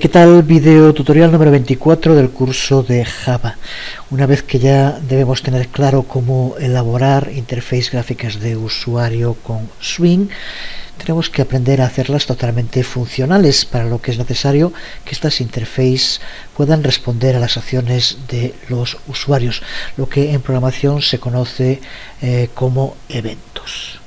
¿Qué tal? Video tutorial número 24 del curso de Java. Una vez que ya debemos tener claro cómo elaborar interfaces gráficas de usuario con Swing, tenemos que aprender a hacerlas totalmente funcionales, para lo que es necesario que estas interfaces puedan responder a las acciones de los usuarios, lo que en programación se conoce como eventos.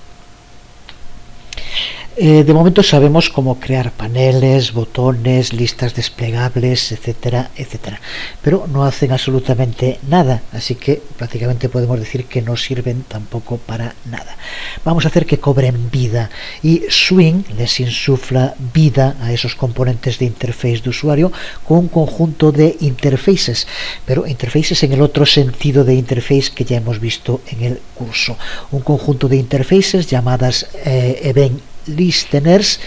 De momento sabemos cómo crear paneles, botones, listas desplegables, etcétera, etcétera, pero no hacen absolutamente nada, así que prácticamente podemos decir que no sirven tampoco para nada. Vamos a hacer que cobren vida, y Swing les insufla vida a esos componentes de interface de usuario con un conjunto de interfaces, pero interfaces en el otro sentido de interface que ya hemos visto en el curso. Un conjunto de interfaces llamadas event listeners,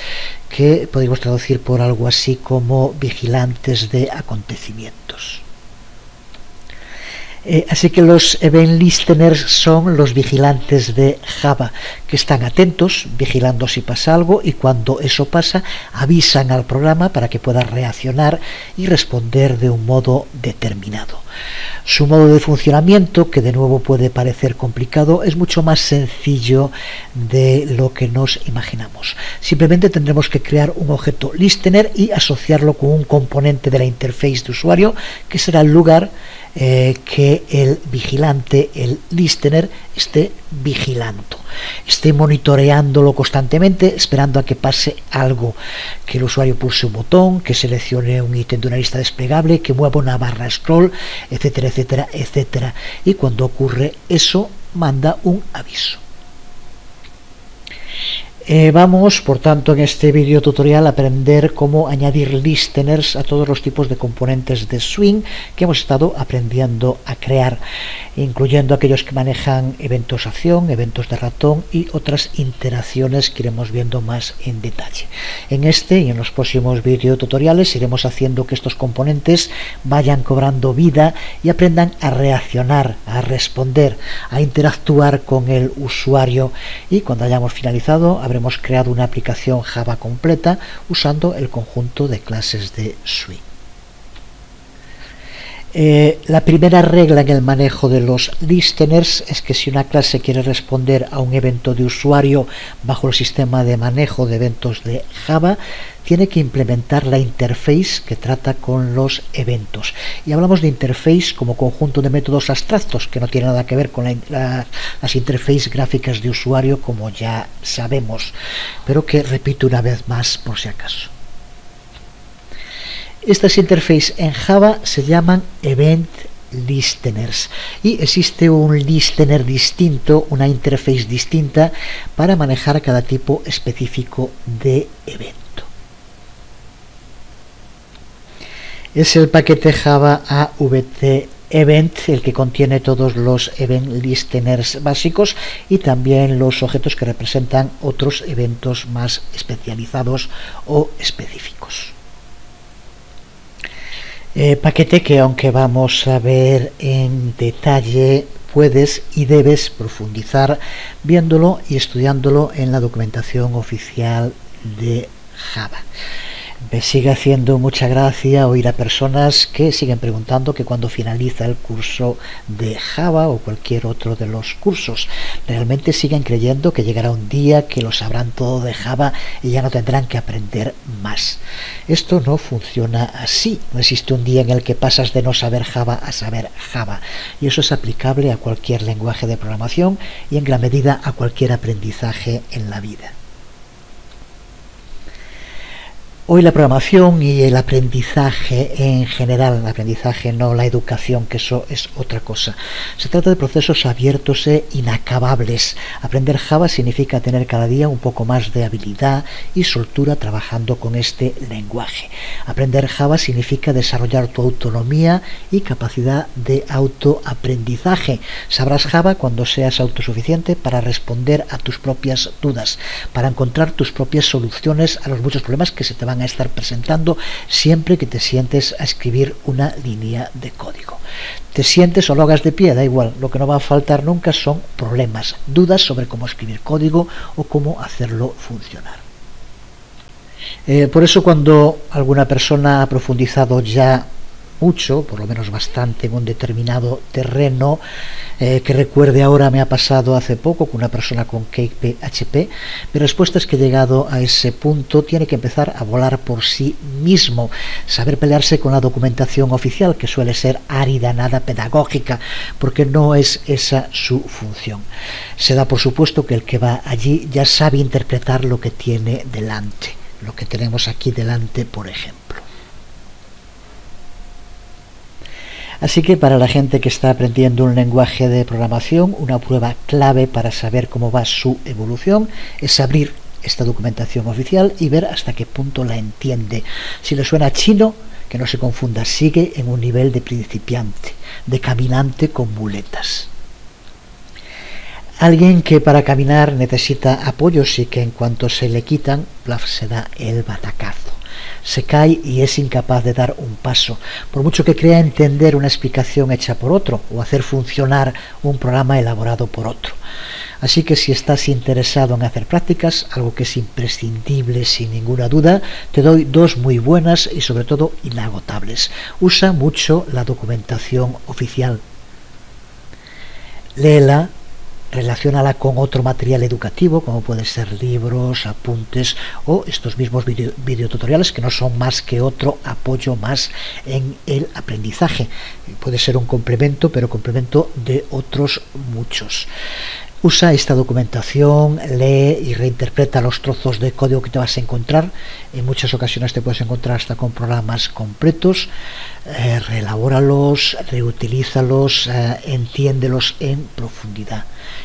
que podríamos traducir por algo así como vigilantes de acontecimientos. Así que los event listeners son los vigilantes de Java, que están atentos, vigilando si pasa algo, y cuando eso pasa avisan al programa para que pueda reaccionar y responder de un modo determinado. Su modo de funcionamiento, que de nuevo puede parecer complicado, es mucho más sencillo de lo que nos imaginamos. Simplemente tendremos que crear un objeto listener y asociarlo con un componente de la interface de usuario, que será el lugar que el vigilante, el listener, esté vigilando, esté monitoreándolo constantemente, esperando a que pase algo, que el usuario pulse un botón, que seleccione un ítem de una lista desplegable, que mueva una barra scroll, etcétera, etcétera, etcétera. Y cuando ocurre eso, manda un aviso. Vamos, por tanto, en este vídeo tutorial a aprender cómo añadir listeners a todos los tipos de componentes de Swing que hemos estado aprendiendo a crear, incluyendo aquellos que manejan eventos acción, eventos de ratón y otras interacciones que iremos viendo más en detalle. En este y en los próximos vídeo tutoriales iremos haciendo que estos componentes vayan cobrando vida y aprendan a reaccionar, a responder, a interactuar con el usuario, y cuando hayamos finalizado habremos creado una aplicación Java completa usando el conjunto de clases de Swing. La primera regla en el manejo de los listeners es que si una clase quiere responder a un evento de usuario bajo el sistema de manejo de eventos de Java, tiene que implementar la interface que trata con los eventos. Y hablamos de interface como conjunto de métodos abstractos, que no tiene nada que ver con las interfaces gráficas de usuario, como ya sabemos, pero que repito una vez más por si acaso. Estas interfaces en Java se llaman event listeners, y existe un listener distinto, una interface distinta para manejar cada tipo específico de evento. Es el paquete Java AVT Event el que contiene todos los event listeners básicos y también los objetos que representan otros eventos más especializados o específicos. Paquete que, aunque vamos a ver en detalle, puedes y debes profundizar viéndolo y estudiándolo en la documentación oficial de Java. Me sigue haciendo mucha gracia oír a personas que siguen preguntando que cuando finaliza el curso de Java o cualquier otro de los cursos, realmente siguen creyendo que llegará un día que lo sabrán todo de Java y ya no tendrán que aprender más. Esto no funciona así. No existe un día en el que pasas de no saber Java a saber Java, y eso es aplicable a cualquier lenguaje de programación y en gran medida a cualquier aprendizaje en la vida. Hoy la programación y el aprendizaje en general, el aprendizaje no la educación, que eso es otra cosa. Se trata de procesos abiertos e inacabables. Aprender Java significa tener cada día un poco más de habilidad y soltura trabajando con este lenguaje. Aprender Java significa desarrollar tu autonomía y capacidad de autoaprendizaje. Sabrás Java cuando seas autosuficiente para responder a tus propias dudas, para encontrar tus propias soluciones a los muchos problemas que se te van a estar presentando siempre que te sientes a escribir una línea de código. Te sientes o lo hagas de pie, da igual, lo que no va a faltar nunca son problemas, dudas sobre cómo escribir código o cómo hacerlo funcionar. Por eso cuando alguna persona ha profundizado ya mucho, por lo menos bastante, en un determinado terreno, que recuerde ahora, me ha pasado hace poco con una persona con Cake PHP, mi respuesta es que llegado a ese punto tiene que empezar a volar por sí mismo, saber pelearse con la documentación oficial, que suele ser árida, nada pedagógica, porque no es esa su función. Se da por supuesto que el que va allí ya sabe interpretar lo que tiene delante, lo que tenemos aquí delante, por ejemplo. Así que para la gente que está aprendiendo un lenguaje de programación, una prueba clave para saber cómo va su evolución es abrir esta documentación oficial y ver hasta qué punto la entiende. Si le suena chino, que no se confunda, sigue en un nivel de principiante, de caminante con muletas. Alguien que para caminar necesita apoyos y que en cuanto se le quitan, se da el batacazo. Se cae y es incapaz de dar un paso, por mucho que crea entender una explicación hecha por otro o hacer funcionar un programa elaborado por otro. Así que si estás interesado en hacer prácticas, algo que es imprescindible sin ninguna duda, te doy dos muy buenas y sobre todo inagotables. Usa mucho la documentación oficial. Léela, relaciónala con otro material educativo, como pueden ser libros, apuntes o estos mismos videotutoriales, que no son más que otro apoyo más en el aprendizaje. Puede ser un complemento, pero complemento de otros muchos. Usa esta documentación, lee y reinterpreta los trozos de código que te vas a encontrar. En muchas ocasiones te puedes encontrar hasta con programas completos. Reelabóralos, reutilízalos, entiéndelos en profundidad.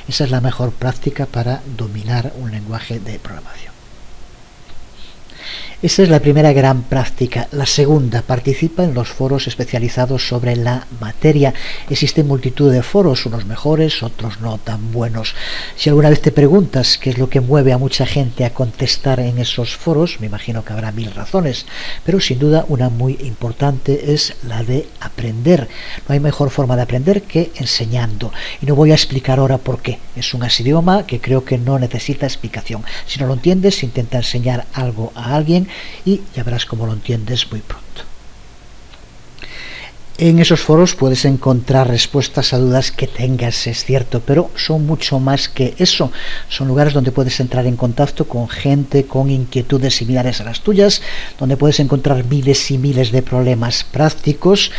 Esa es la mejor práctica para dominar un lenguaje de programación. Esa es la primera gran práctica. La segunda, participa en los foros especializados sobre la materia. Existen multitud de foros, unos mejores, otros no tan buenos. Si alguna vez te preguntas qué es lo que mueve a mucha gente a contestar en esos foros, me imagino que habrá mil razones, pero sin duda una muy importante es la de aprender. No hay mejor forma de aprender que enseñando. Y no voy a explicar ahora por qué. Es un idioma que creo que no necesita explicación. Si no lo entiendes, intenta enseñar algo a alguien y ya verás cómo lo entiendes muy pronto. En esos foros puedes encontrar respuestas a dudas que tengas, es cierto, pero son mucho más que eso. Son lugares donde puedes entrar en contacto con gente con inquietudes similares a las tuyas, donde puedes encontrar miles y miles de problemas prácticos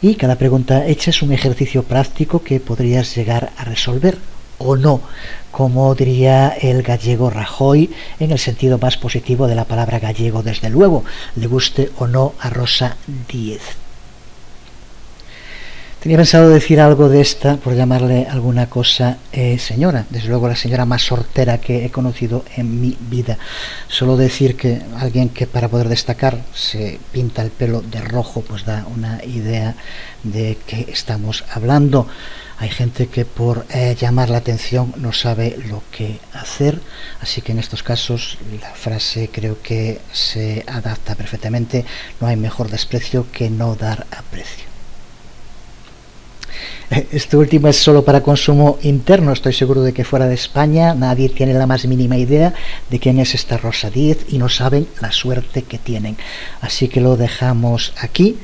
y cada pregunta hecha es un ejercicio práctico que podrías llegar a resolver o no, como diría el gallego Rajoy, en el sentido más positivo de la palabra gallego, desde luego, le guste o no a Rosa Díez. Tenía pensado decir algo de esta, por llamarle alguna cosa señora, desde luego la señora más sortera que he conocido en mi vida. Solo decir que alguien que para poder destacar se pinta el pelo de rojo, pues da una idea de qué estamos hablando. Hay gente que por llamar la atención no sabe lo que hacer, así que en estos casos la frase creo que se adapta perfectamente. No hay mejor desprecio que no dar aprecio. Esto último es solo para consumo interno. Estoy seguro de que fuera de España nadie tiene la más mínima idea de quién es esta Rosa Díez y no saben la suerte que tienen. Así que lo dejamos aquí.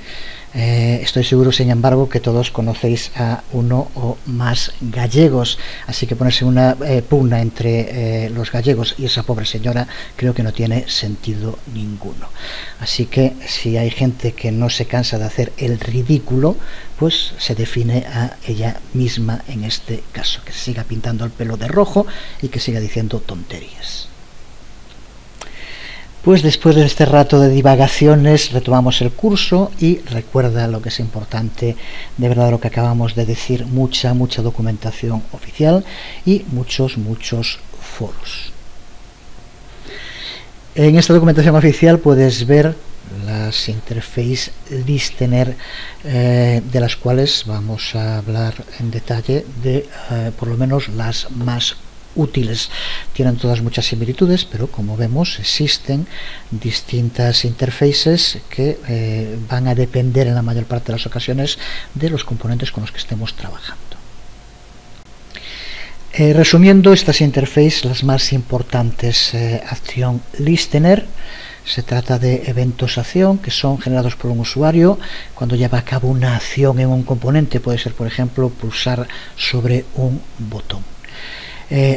Estoy seguro, sin embargo, que todos conocéis a uno o más gallegos, así que ponerse una pugna entre los gallegos y esa pobre señora creo que no tiene sentido ninguno. Así que si hay gente que no se cansa de hacer el ridículo, pues se define a ella misma en este caso, que siga pintando el pelo de rojo y que siga diciendo tonterías. Pues después de este rato de divagaciones retomamos el curso y recuerda lo que es importante, de verdad lo que acabamos de decir, mucha documentación oficial y muchos foros. En esta documentación oficial puedes ver las interface listener de las cuales vamos a hablar en detalle de por lo menos las más útiles. Tienen todas muchas similitudes, pero como vemos existen distintas interfaces que van a depender en la mayor parte de las ocasiones de los componentes con los que estemos trabajando. Resumiendo estas interfaces, las más importantes, Action Listener, Se trata de eventos acción que son generados por un usuario cuando lleva a cabo una acción en un componente. Puede ser, por ejemplo, pulsar sobre un botón.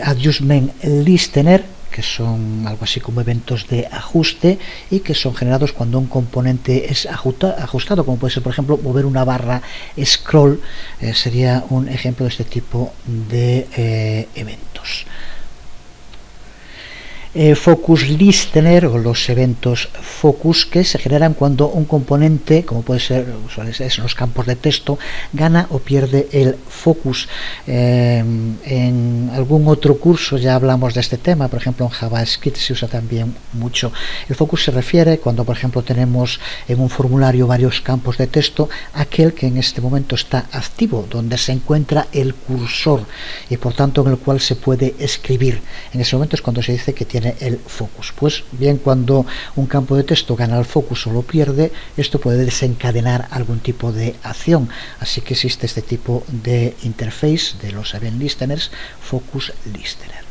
Adjustment Listener, que son algo así como eventos de ajuste y que son generados cuando un componente es ajustado, como puede ser, por ejemplo, mover una barra scroll. Sería un ejemplo de este tipo de eventos. Focus Listener, o los eventos focus, que se generan cuando un componente, como puede ser en los campos de texto, gana o pierde el focus. En algún otro curso ya hablamos de este tema, por ejemplo en JavaScript se usa también mucho. El focus se refiere cuando, por ejemplo, tenemos en un formulario varios campos de texto, aquel que en este momento está activo, donde se encuentra el cursor y por tanto en el cual se puede escribir. En ese momento es cuando se dice que tiene el focus. Pues bien, cuando un campo de texto gana el focus o lo pierde, esto puede desencadenar algún tipo de acción. Así que existe este tipo de interface de los event listeners, focus listener.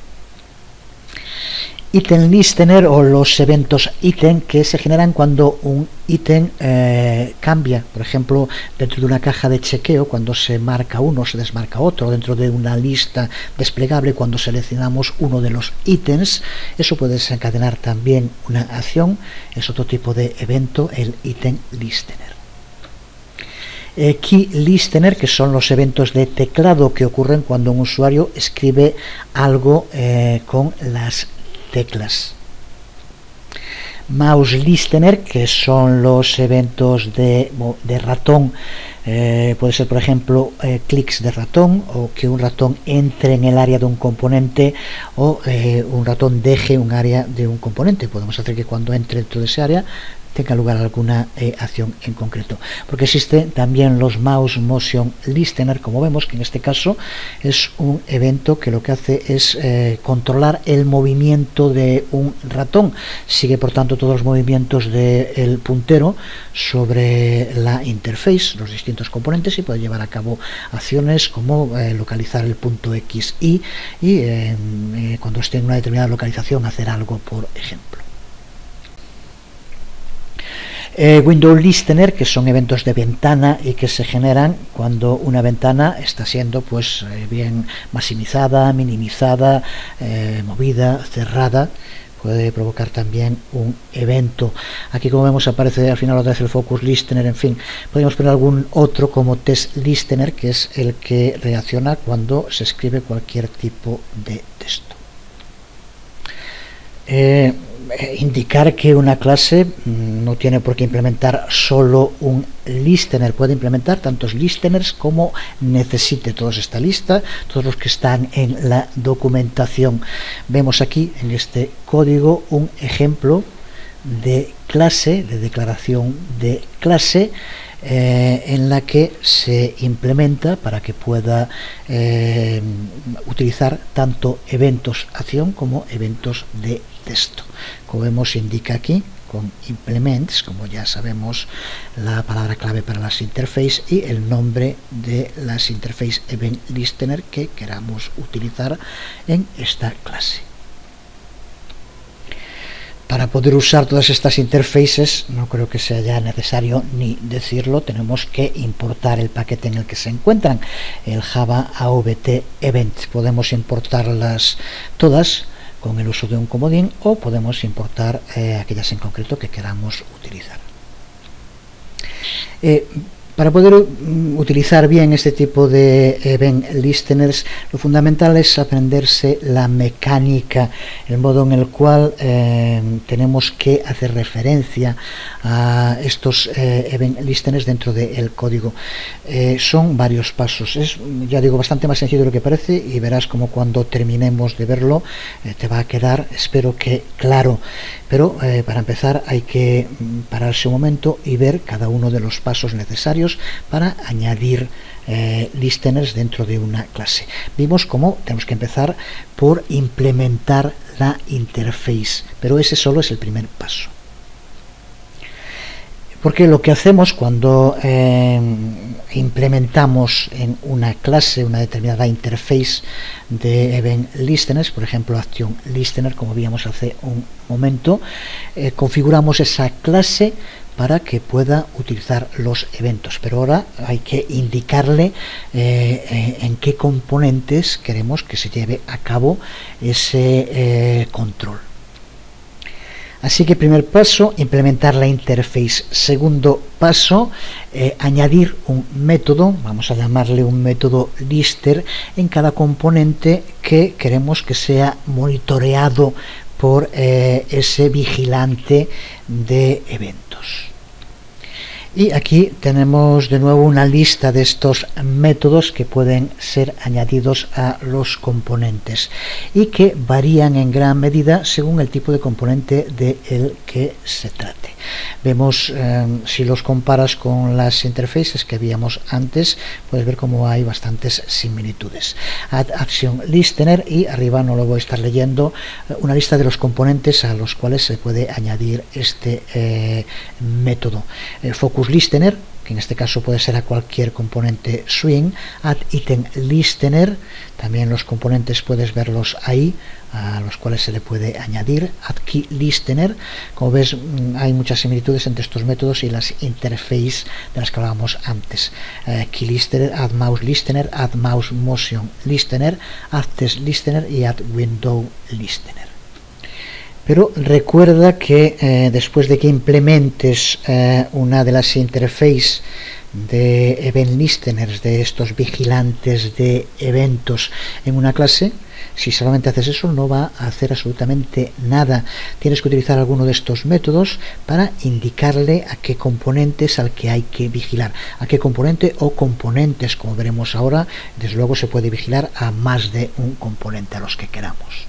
Item Listener, o los eventos ítem, que se generan cuando un ítem cambia, por ejemplo, dentro de una caja de chequeo, cuando se marca uno, se desmarca otro, dentro de una lista desplegable, cuando seleccionamos uno de los ítems. Eso puede desencadenar también una acción. Es otro tipo de evento, el Item Listener. Key Listener, que son los eventos de teclado que ocurren cuando un usuario escribe algo con las teclas. Mouse Listener, que son los eventos de ratón. Puede ser, por ejemplo, clics de ratón, o que un ratón entre en el área de un componente, o un ratón deje un área de un componente. Podemos hacer que cuando entre dentro de esa área tenga lugar alguna acción en concreto, porque existen también los Mouse Motion Listener, como vemos, que en este caso es un evento que lo que hace es controlar el movimiento de un ratón. Sigue, por tanto, todos los movimientos del puntero sobre la interface, los distintos componentes, y puede llevar a cabo acciones como localizar el punto X y cuando esté en una determinada localización hacer algo, por ejemplo. Window Listener, que son eventos de ventana y que se generan cuando una ventana está siendo bien maximizada, minimizada, movida, cerrada. Puede provocar también un evento. Aquí, como vemos, aparece al final otra vez el Focus Listener. En fin, podemos poner algún otro como Test Listener, que es el que reacciona cuando se escribe cualquier tipo de texto. Indicar que una clase no tiene por qué implementar solo un listener, puede implementar tantos listeners como necesite. Todos esta lista, todos los que están en la documentación. Vemos aquí en este código un ejemplo de clase, de declaración de clase, en la que se implementa para que pueda utilizar tanto eventos acción como eventos de texto. Como vemos, indica aquí con implements, como ya sabemos, la palabra clave para las interfaces y el nombre de las interface event listener que queramos utilizar en esta clase. Para poder usar todas estas interfaces, no creo que sea ya necesario ni decirlo, tenemos que importar el paquete en el que se encuentran, el Java AVT Event. Podemos importarlas todas con el uso de un comodín, o podemos importar aquellas en concreto que queramos utilizar. Para poder utilizar bien este tipo de event listeners, lo fundamental es aprenderse la mecánica, el modo en el cual tenemos que hacer referencia a estos event listeners dentro del código. Son varios pasos, es, ya digo, bastante más sencillo de lo que parece, y verás como cuando terminemos de verlo te va a quedar, espero que claro. Pero para empezar hay que pararse un momento y ver cada uno de los pasos necesarios para añadir listeners dentro de una clase. Vimos cómo tenemos que empezar por implementar la interface, pero ese solo es el primer paso. Porque lo que hacemos cuando implementamos en una clase una determinada interface de event listeners, por ejemplo acción listener, como vimos hace un momento, configuramos esa clase para que pueda utilizar los eventos, pero ahora hay que indicarle en qué componentes queremos que se lleve a cabo ese control. Así que primer paso, implementar la interface. Segundo paso, añadir un método, vamos a llamarle un método lister, en cada componente que queremos que sea monitoreado por ese vigilante de eventos. Y aquí tenemos de nuevo una lista de estos métodos que pueden ser añadidos a los componentes y que varían en gran medida según el tipo de componente del que se trate. Vemos, si los comparas con las interfaces que veíamos antes, puedes ver cómo hay bastantes similitudes. Add Action Listener, y arriba no lo voy a estar leyendo, una lista de los componentes a los cuales se puede añadir este método. Focus Listener, que en este caso puede ser a cualquier componente swing. Add Item Listener, también los componentes puedes verlos ahí, a los cuales se le puede añadir. Add Key Listener, como ves hay muchas similitudes entre estos métodos y las interfaces de las que hablábamos antes. Key Listener, Add Mouse Listener, Add Mouse Motion Listener, Add Test Listener y Add Window Listener. Pero recuerda que después de que implementes una de las interfaces de event listeners, de estos vigilantes de eventos en una clase, si solamente haces eso no va a hacer absolutamente nada. Tienes que utilizar alguno de estos métodos para indicarle a qué componente es al que hay que vigilar, a qué componente o componentes, como veremos ahora. Desde luego se puede vigilar a más de un componente, a los que queramos.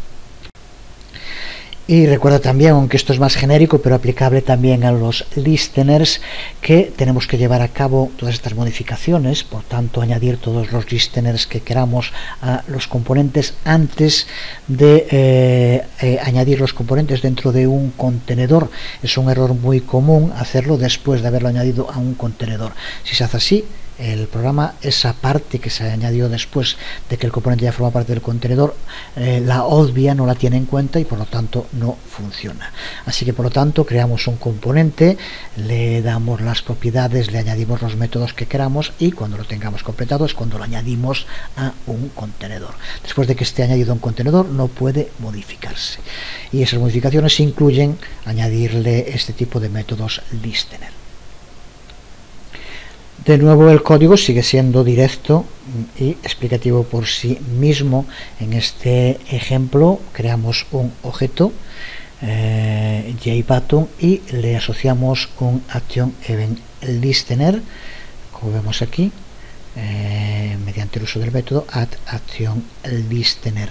Y recuerda también, aunque esto es más genérico, pero aplicable también a los listeners, que tenemos que llevar a cabo todas estas modificaciones, por tanto añadir todos los listeners que queramos a los componentes antes de añadir los componentes dentro de un contenedor. Es un error muy común hacerlo después de haberlo añadido a un contenedor. Si se hace así, el programa, esa parte que se añadió después de que el componente ya forma parte del contenedor, la obvia, no la tiene en cuenta y por lo tanto no funciona. Así que por lo tanto creamos un componente, le damos las propiedades, le añadimos los métodos que queramos y cuando lo tengamos completado es cuando lo añadimos a un contenedor. Después de que esté añadido a un contenedor no puede modificarse, y esas modificaciones incluyen añadirle este tipo de métodos listener. De nuevo el código sigue siendo directo y explicativo por sí mismo. En este ejemplo creamos un objeto JButton y le asociamos un Action Event Listener, como vemos aquí, mediante el uso del método Add Action Listener.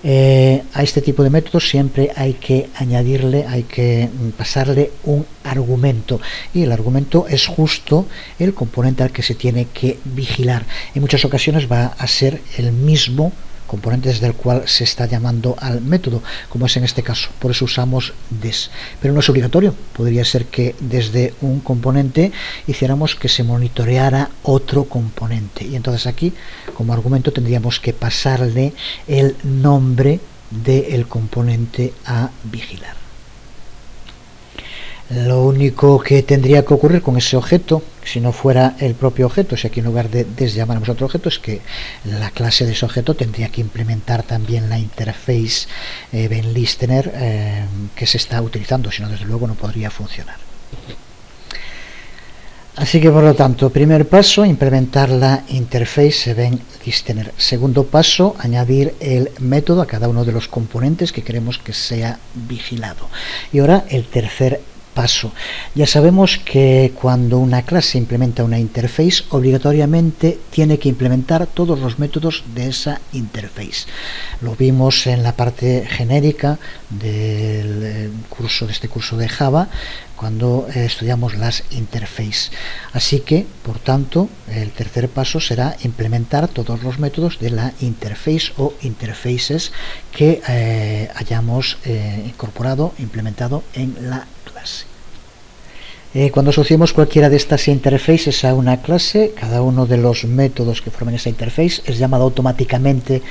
A este tipo de métodos siempre hay que añadirle, hay que pasarle un argumento, y el argumento es justo el componente al que se tiene que vigilar. En muchas ocasiones va a ser el mismo componente desde el cual se está llamando al método, como es en este caso, por eso usamos des, pero no es obligatorio. Podría ser que desde un componente hiciéramos que se monitoreara otro componente, y entonces aquí como argumento tendríamos que pasarle el nombre del componente a vigilar. Lo único que tendría que ocurrir con ese objeto, si no fuera el propio objeto, si aquí en lugar de llamáramos a otro objeto, es que la clase de ese objeto tendría que implementar también la interface event listener que se está utilizando, si no desde luego no podría funcionar. Así que por lo tanto, primer paso, implementar la interface event listener. Segundo paso, añadir el método a cada uno de los componentes que queremos que sea vigilado. Y ahora el tercer paso. Ya sabemos que cuando una clase implementa una interface, obligatoriamente tiene que implementar todos los métodos de esa interface. Lo vimos en la parte genérica del curso, de este curso de Java, cuando estudiamos las interfaces. Así que, por tanto, el tercer paso será implementar todos los métodos de la interface o interfaces que hayamos incorporado, implementado en la clase. Cuando asociemos cualquiera de estas interfaces a una clase, cada uno de los métodos que forman esa interface es llamado automáticamente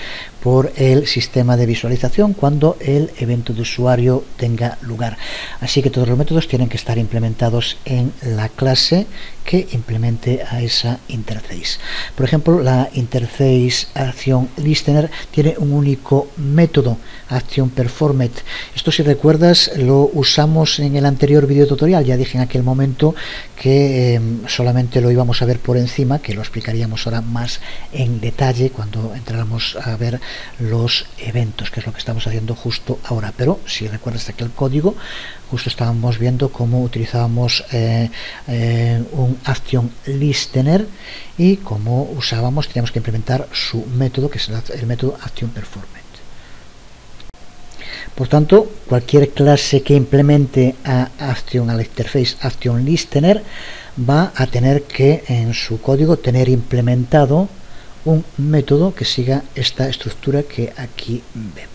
por el sistema de visualización cuando el evento de usuario tenga lugar. Así que todos los métodos tienen que estar implementados en la clase que implemente a esa interface. Por ejemplo, la interface ActionListener tiene un único método, ActionPerformed. Esto, si recuerdas, lo usamos en el anterior video tutorial. Ya dije en aquel momento que solamente lo íbamos a ver por encima, que lo explicaríamos ahora más en detalle cuando entráramos a ver los eventos, que es lo que estamos haciendo justo ahora. Pero si recuerdas aquel código, justo estábamos viendo cómo utilizábamos un ActionListener y cómo usábamos, teníamos que implementar su método, que es el método ActionPerformed. Por tanto, cualquier clase que implemente a la interface ActionListener va a tener que en su código tener implementado un método que siga esta estructura que aquí vemos.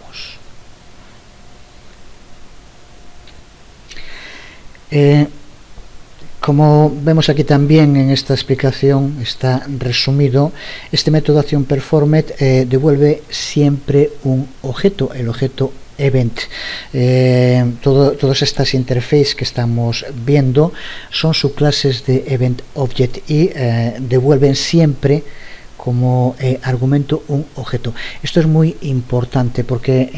Como vemos aquí también en esta explicación, está resumido, este método ActionPerformed devuelve siempre un objeto, el objeto event. Todas estas interfaces que estamos viendo son subclases de event object y devuelven siempre como argumento un objeto. Esto es muy importante porque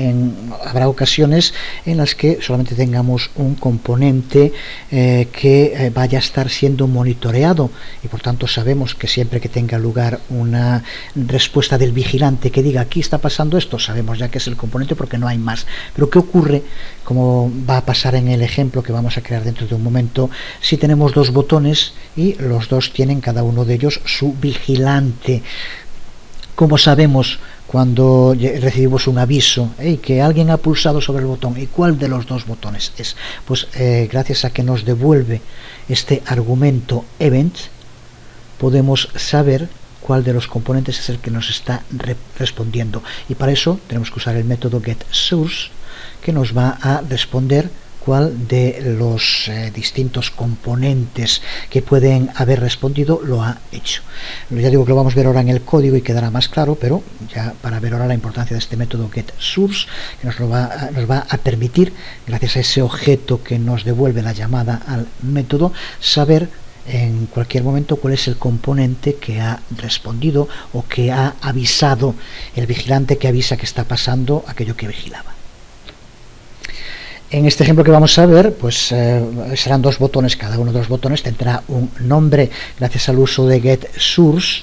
habrá ocasiones en las que solamente tengamos un componente que vaya a estar siendo monitoreado y por tanto sabemos que siempre que tenga lugar una respuesta del vigilante que diga aquí está pasando esto, sabemos ya que es el componente porque no hay más. Pero ¿qué ocurre? Como va a pasar en el ejemplo que vamos a crear dentro de un momento, si tenemos dos botones y los dos tienen cada uno de ellos su vigilante. ¿Cómo sabemos cuando recibimos un aviso que alguien ha pulsado sobre el botón y cuál de los dos botones es? Pues gracias a que nos devuelve este argumento event, podemos saber cuál de los componentes es el que nos está respondiendo, y para eso tenemos que usar el método getSource, que nos va a responder cuál de los distintos componentes que pueden haber respondido lo ha hecho. Ya digo que lo vamos a ver ahora en el código y quedará más claro, pero ya para ver ahora la importancia de este método getSource, que nos va a permitir, gracias a ese objeto que nos devuelve la llamada al método, saber en cualquier momento cuál es el componente que ha respondido o que ha avisado, el vigilante que avisa que está pasando aquello que vigilaba. En este ejemplo que vamos a ver, pues serán dos botones, cada uno de los botones tendrá un nombre. Gracias al uso de getSource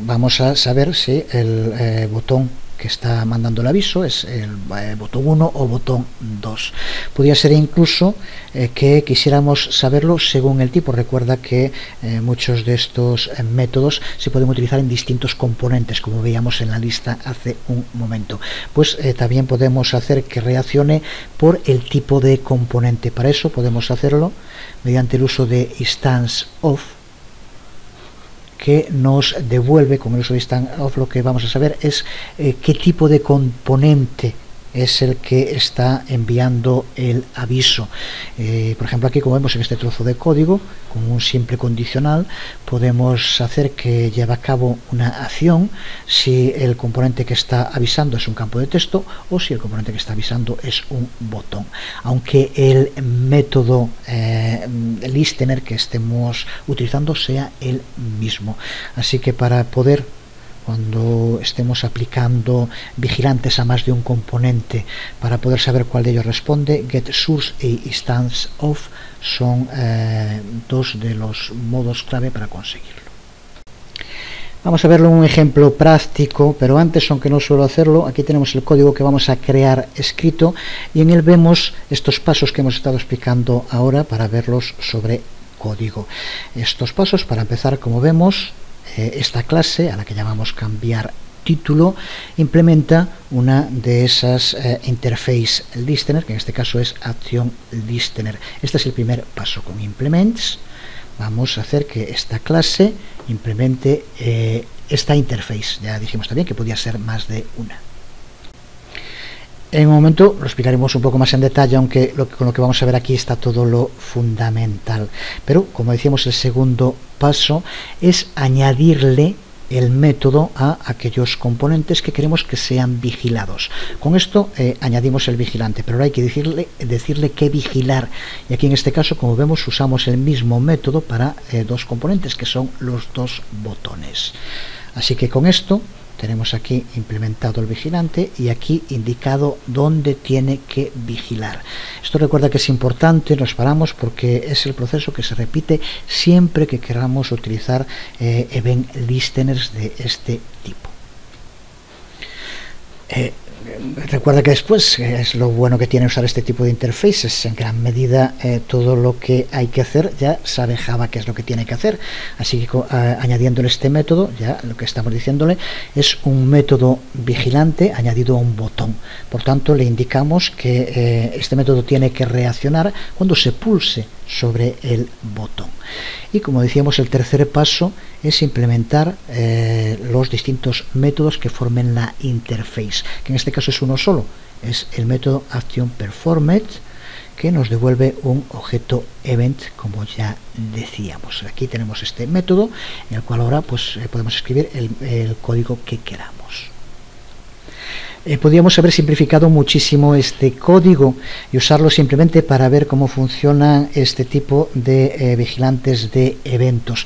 vamos a saber si el botón que está mandando el aviso es el botón 1 o botón 2. Podría ser incluso que quisiéramos saberlo según el tipo. Recuerda que muchos de estos métodos se pueden utilizar en distintos componentes, como veíamos en la lista hace un momento. Pues también podemos hacer que reaccione por el tipo de componente. Para eso podemos hacerlo mediante el uso de instanceOf, que nos devuelve, con el uso de instanceOf, lo que vamos a saber es qué tipo de componente es el que está enviando el aviso. Por ejemplo, aquí, como vemos en este trozo de código, con un simple condicional podemos hacer que lleve a cabo una acción si el componente que está avisando es un campo de texto o si el componente que está avisando es un botón, aunque el método listener que estemos utilizando sea el mismo. Así que para poder, cuando estemos aplicando vigilantes a más de un componente, para poder saber cuál de ellos responde, getSource e instanceOf son dos de los modos clave para conseguirlo. Vamos a verlo en un ejemplo práctico, pero antes, aunque no suelo hacerlo, aquí tenemos el código que vamos a crear escrito y en él vemos estos pasos que hemos estado explicando ahora para verlos sobre código. Estos pasos, para empezar, como vemos, esta clase, a la que llamamos cambiar título, implementa una de esas interface listener, que en este caso es ActionListener. Este es el primer paso. Con implements vamos a hacer que esta clase implemente esta interface. Ya dijimos también que podía ser más de una. En un momento lo explicaremos un poco más en detalle, aunque con lo que vamos a ver aquí está todo lo fundamental. Pero, como decíamos, el segundo paso es añadirle el método a aquellos componentes que queremos que sean vigilados. Con esto añadimos el vigilante, pero ahora hay que decirle qué vigilar. Y aquí en este caso, como vemos, usamos el mismo método para dos componentes, que son los dos botones. Así que con esto tenemos aquí implementado el vigilante y aquí indicado dónde tiene que vigilar. Esto recuerda que es importante, nos paramos porque es el proceso que se repite siempre que queramos utilizar event listeners de este tipo. Recuerda que después es lo bueno que tiene usar este tipo de interfaces. En gran medida todo lo que hay que hacer ya sabe Java qué es lo que tiene que hacer, así que añadiéndole este método, ya lo que estamos diciéndole es un método vigilante añadido a un botón. Por tanto, le indicamos que este método tiene que reaccionar cuando se pulse sobre el botón. Y como decíamos, el tercer paso es implementar los distintos métodos que formen la interface, que en este caso es uno solo, es el método ActionPerformed, que nos devuelve un objeto event, como ya decíamos. Aquí tenemos este método en el cual ahora pues podemos escribir el código que queramos. Podríamos haber simplificado muchísimo este código y usarlo simplemente para ver cómo funciona este tipo de vigilantes de eventos.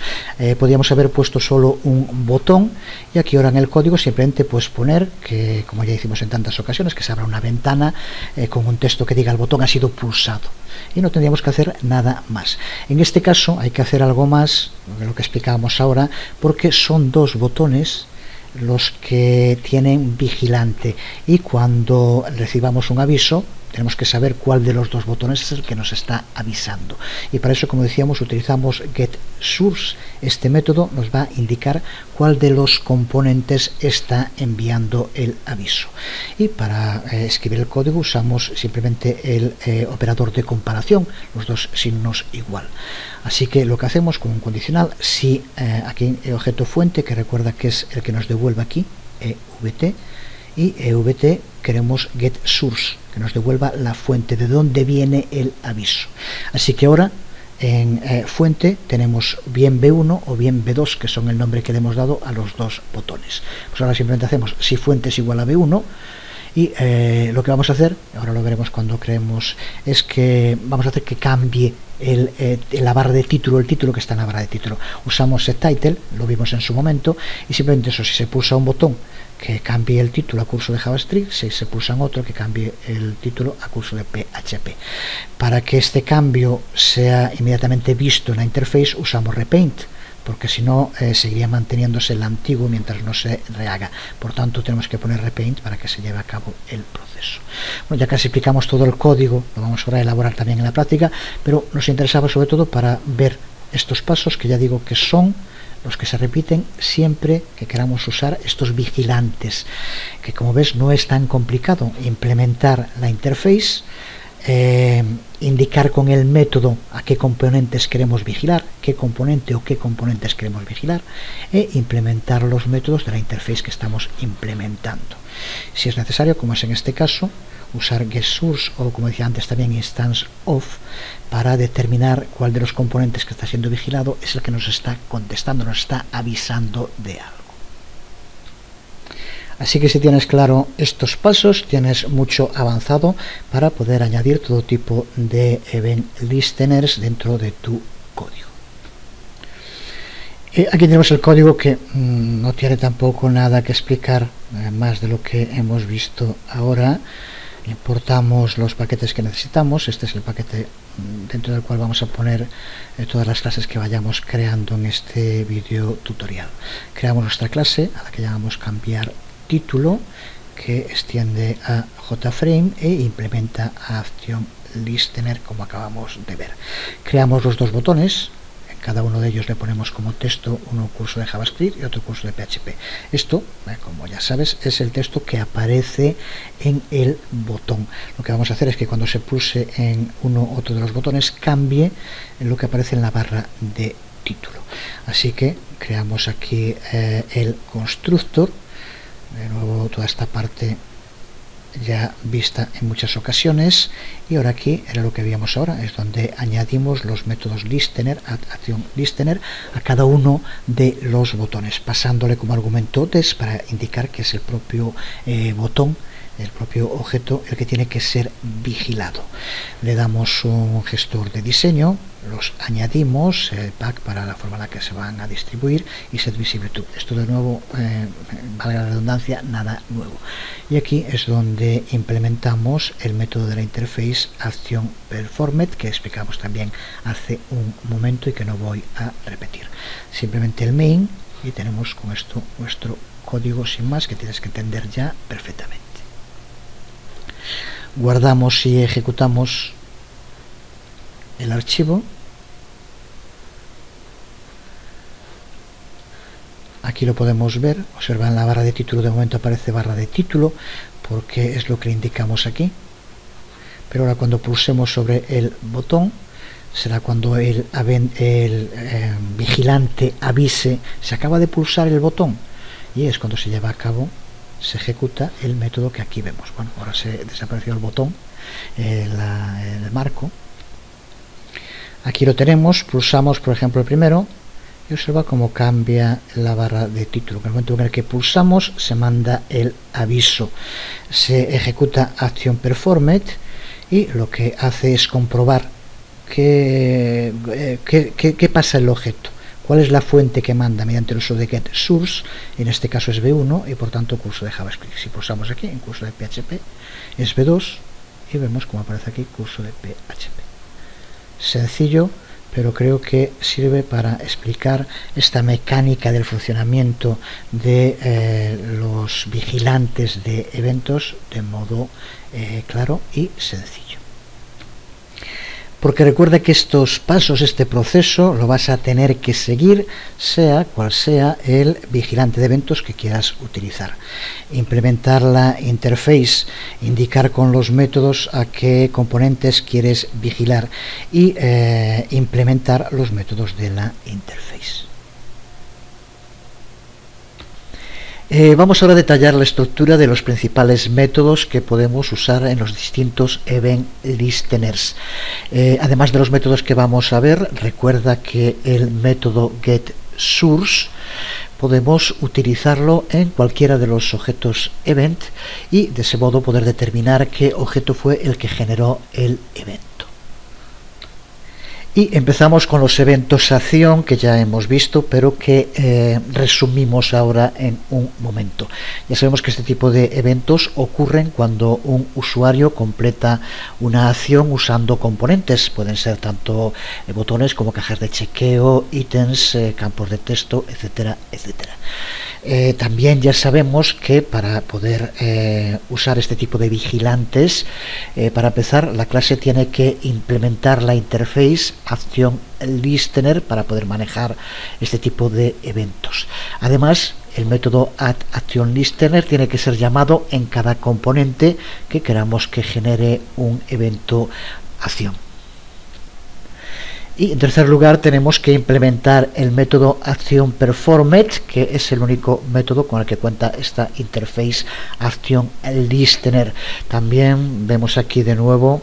Podríamos haber puesto solo un botón y aquí ahora en el código simplemente pues poner que, como ya hicimos en tantas ocasiones, que se abra una ventana con un texto que diga el botón ha sido pulsado, y no tendríamos que hacer nada más. En este caso hay que hacer algo más de lo que explicábamos ahora, porque son dos botones los que tienen vigilante, y cuando recibamos un aviso tenemos que saber cuál de los dos botones es el que nos está avisando, y para eso, como decíamos, utilizamos getSource. Este método nos va a indicar cuál de los componentes está enviando el aviso, y para escribir el código usamos simplemente el operador de comparación, los dos signos igual. Así que lo que hacemos con un condicional, si aquí el objeto fuente, que recuerda que es el que nos devuelve aquí, EVT, y EVT queremos getSource, que nos devuelva la fuente de donde viene el aviso. Así que ahora en fuente tenemos bien B1 o bien B2, que son el nombre que le hemos dado a los dos botones. Pues ahora simplemente hacemos si fuente es igual a B1, y lo que vamos a hacer, ahora lo veremos cuando creemos, es que vamos a hacer que cambie la barra de título, el título que está en la barra de título. Usamos setTitle, lo vimos en su momento, y simplemente eso, si se pulsa un botón, que cambie el título a curso de JavaScript, si se pulsa en otro, que cambie el título a curso de PHP. Para que este cambio sea inmediatamente visto en la interface usamos repaint, porque si no seguiría manteniéndose el antiguo mientras no se rehaga. Por tanto, tenemos que poner repaint para que se lleve a cabo el proceso. Bueno, ya casi explicamos todo el código, lo vamos ahora a elaborar también en la práctica, pero nos interesaba sobre todo para ver estos pasos, que ya digo que son los que se repiten siempre que queramos usar estos vigilantes, que como ves no es tan complicado. Implementar la interface, indicar con el método a qué componentes queremos vigilar, qué componente o qué componentes queremos vigilar, e implementar los métodos de la interface que estamos implementando. Si es necesario, como es en este caso, usar getSource o, como decía antes, también instanceOf para determinar cuál de los componentes que está siendo vigilado es el que nos está contestando, nos está avisando de algo. Así que si tienes claro estos pasos, tienes mucho avanzado para poder añadir todo tipo de event listeners dentro de tu código. Aquí tenemos el código, que no tiene tampoco nada que explicar más de lo que hemos visto ahora. Importamos los paquetes que necesitamos. Este es el paquete dentro del cual vamos a poner todas las clases que vayamos creando en este video tutorial. Creamos nuestra clase a la que llamamos cambiar título, que extiende a JFrame e implementa a ActionListener, como acabamos de ver. Creamos los dos botones. Cada uno de ellos le ponemos como texto uno curso de JavaScript y otro curso de PHP. Esto, como ya sabes, es el texto que aparece en el botón. Lo que vamos a hacer es que cuando se pulse en uno u otro de los botones cambie lo que aparece en la barra de título. Así que creamos aquí el constructor. De nuevo, toda esta parte ya vista en muchas ocasiones, y ahora aquí era lo que veíamos ahora, es donde añadimos los métodos listener, acción listener, a cada uno de los botones, pasándole como argumento des para indicar que es el propio botón, el propio objeto, el que tiene que ser vigilado. Le damos un gestor de diseño, los añadimos, pack para la forma en la que se van a distribuir, y set visible to. Esto de nuevo, valga la redundancia, nada nuevo. Y aquí es donde implementamos el método de la interface acción performed, que explicamos también hace un momento y que no voy a repetir. Simplemente el main, y tenemos con esto nuestro código sin más, que tienes que entender ya perfectamente. Guardamos y ejecutamos el archivo. Aquí lo podemos ver, observa en la barra de título, de momento aparece barra de título porque es lo que le indicamos aquí, pero ahora cuando pulsemos sobre el botón será cuando el vigilante avise se acaba de pulsar el botón, y es cuando se lleva a cabo, se ejecuta el método que aquí vemos. Bueno, ahora se desapareció el botón, el marco. Aquí lo tenemos, pulsamos por ejemplo el primero y observa cómo cambia la barra de título. En el momento en el que pulsamos se manda el aviso, se ejecuta acción performed y lo que hace es comprobar qué pasa en el objeto. ¿Cuál es la fuente que manda mediante el uso de getSource? En este caso es B1 y por tanto curso de JavaScript. Si pulsamos aquí en curso de PHP es B2 y vemos cómo aparece aquí curso de PHP. Sencillo, pero creo que sirve para explicar esta mecánica del funcionamiento de los vigilantes de eventos de modo claro y sencillo. Porque recuerda que estos pasos, este proceso, lo vas a tener que seguir, sea cual sea el vigilante de eventos que quieras utilizar. Implementar la interface, indicar con los métodos a qué componentes quieres vigilar y implementar los métodos de la interface. Vamos ahora a detallar la estructura de los principales métodos que podemos usar en los distintos event listeners. Además de los métodos que vamos a ver, recuerda que el método getSource podemos utilizarlo en cualquiera de los objetos event y de ese modo poder determinar qué objeto fue el que generó el evento. Y empezamos con los eventos acción que ya hemos visto, pero que resumimos ahora en un momento. Ya sabemos que este tipo de eventos ocurren cuando un usuario completa una acción usando componentes. Pueden ser tanto botones como cajas de chequeo, ítems, campos de texto, etcétera, etcétera. También ya sabemos que para poder usar este tipo de vigilantes, para empezar, la clase tiene que implementar la interface acción listener para poder manejar este tipo de eventos. Además, el método add-action-listener tiene que ser llamado en cada componente que queramos que genere un evento acción. Y en tercer lugar tenemos que implementar el método acción performed, que es el único método con el que cuenta esta interface acción listener. También vemos aquí de nuevo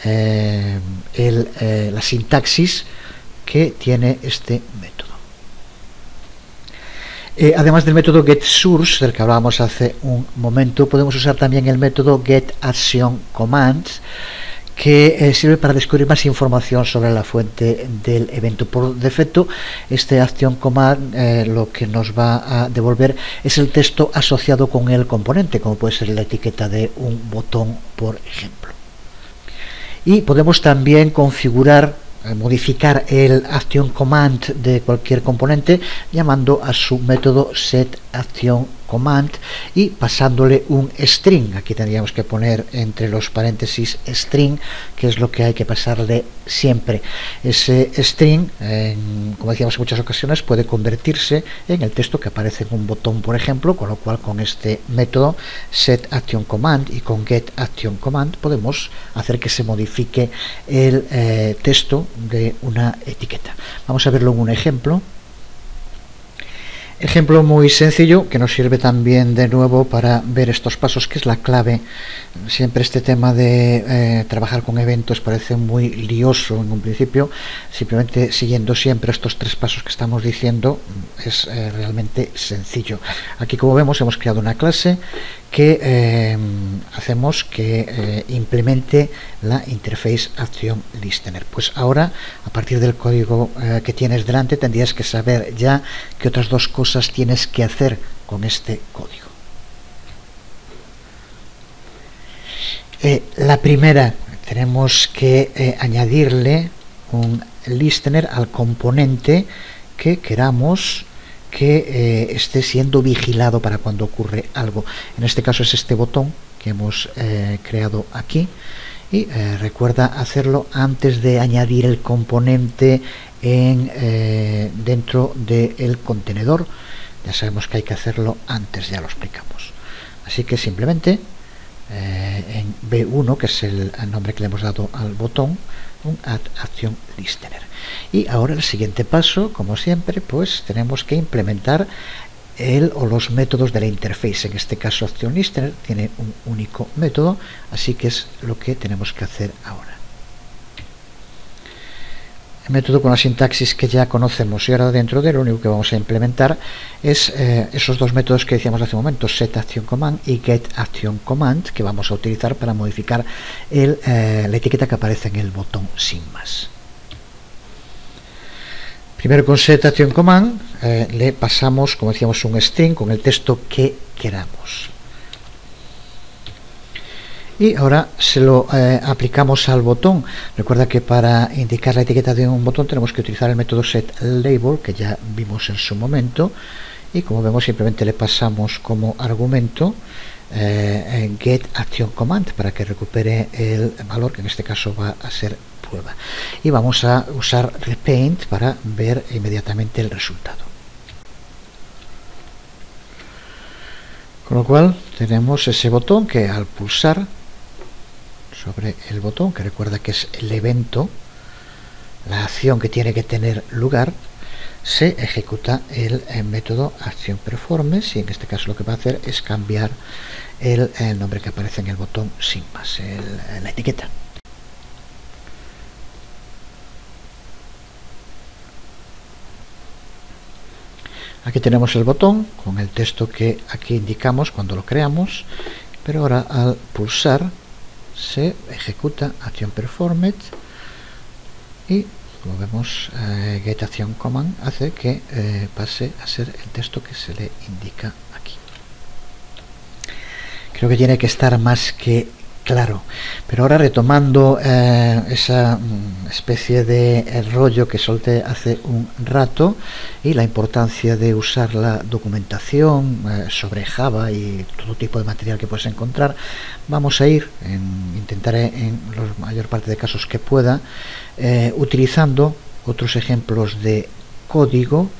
la sintaxis que tiene este método. Además del método getSource, del que hablábamos hace un momento, podemos usar también el método getActionCommand, que sirve para descubrir más información sobre la fuente del evento. Por defecto, este acción command lo que nos va a devolver es el texto asociado con el componente, como puede ser la etiqueta de un botón, por ejemplo. Y podemos también configurar, modificar el action command de cualquier componente llamando a su método setActionCommand y pasándole un string. Aquí tendríamos que poner entre los paréntesis string, que es lo que hay que pasarle siempre. Ese string, como decíamos en muchas ocasiones, puede convertirse en el texto que aparece en un botón, por ejemplo, con lo cual con este método setActionCommand y con getActionCommand podemos hacer que se modifique el texto de una etiqueta. Vamos a verlo en un ejemplo. Ejemplo muy sencillo que nos sirve también de nuevo para ver estos pasos, que es la clave. Siempre este tema de trabajar con eventos parece muy lioso en un principio. Simplemente siguiendo siempre estos 3 pasos que estamos diciendo es realmente sencillo. Aquí, como vemos, hemos creado una clase que hacemos que implemente la interface Action Listener. Pues ahora, a partir del código que tienes delante, tendrías que saber ya qué otras 2 cosas tienes que hacer con este código. La primera, tenemos que añadirle un listener al componente que queramos que esté siendo vigilado para cuando ocurre algo. En este caso es este botón que hemos creado aquí, y recuerda hacerlo antes de añadir el componente dentro del contenedor. Ya sabemos que hay que hacerlo antes, ya lo explicamos. Así que simplemente en B1, que es el nombre que le hemos dado al botón, un Add Action Listener. Y ahora el siguiente paso, como siempre, pues tenemos que implementar el o los métodos de la interface. En este caso Action Listener tiene un único método, así que es lo que tenemos que hacer ahora. El método con la sintaxis que ya conocemos, y ahora dentro de lo único que vamos a implementar es esos 2 métodos que decíamos hace un momento, setActionCommand y getActionCommand, que vamos a utilizar para modificar la etiqueta que aparece en el botón sin más. Primero, con setActionCommand le pasamos, como decíamos, un string con el texto que queramos. Y ahora se lo aplicamos al botón. Recuerda que para indicar la etiqueta de un botón tenemos que utilizar el método setLabel, que ya vimos en su momento, y como vemos simplemente le pasamos como argumento getActionCommand para que recupere el valor, que en este caso va a ser prueba, y vamos a usar repaint para ver inmediatamente el resultado. Con lo cual tenemos ese botón que al pulsar sobre el botón, que recuerda que es el evento, la acción que tiene que tener lugar, se ejecuta el método ActionPerformance, y en este caso lo que va a hacer es cambiar el nombre que aparece en el botón sin más, la etiqueta. Aquí tenemos el botón con el texto que aquí indicamos cuando lo creamos, pero ahora al pulsar se ejecuta ActionPerformed, y como vemos getActionCommand hace que pase a ser el texto que se le indica aquí. Creo que tiene que estar más que claro, pero ahora retomando esa especie de rollo que solté hace un rato, y la importancia de usar la documentación sobre Java y todo tipo de material que puedes encontrar, vamos a intentaré en la mayor parte de casos que pueda, utilizando otros ejemplos de código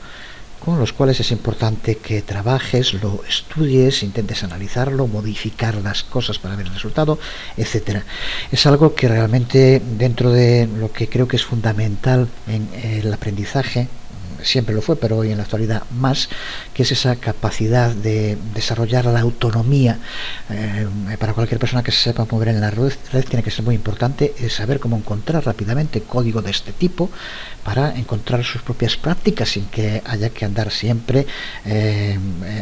con los cuales es importante que trabajes, lo estudies, intentes analizarlo, modificar las cosas para ver el resultado, etcétera. Es algo que realmente, dentro de lo que creo que es fundamental en el aprendizaje, siempre lo fue, pero hoy en la actualidad más, que es esa capacidad de desarrollar la autonomía. Para cualquier persona que se sepa mover en la red tiene que ser muy importante saber cómo encontrar rápidamente código de este tipo para encontrar sus propias prácticas sin que haya que andar siempre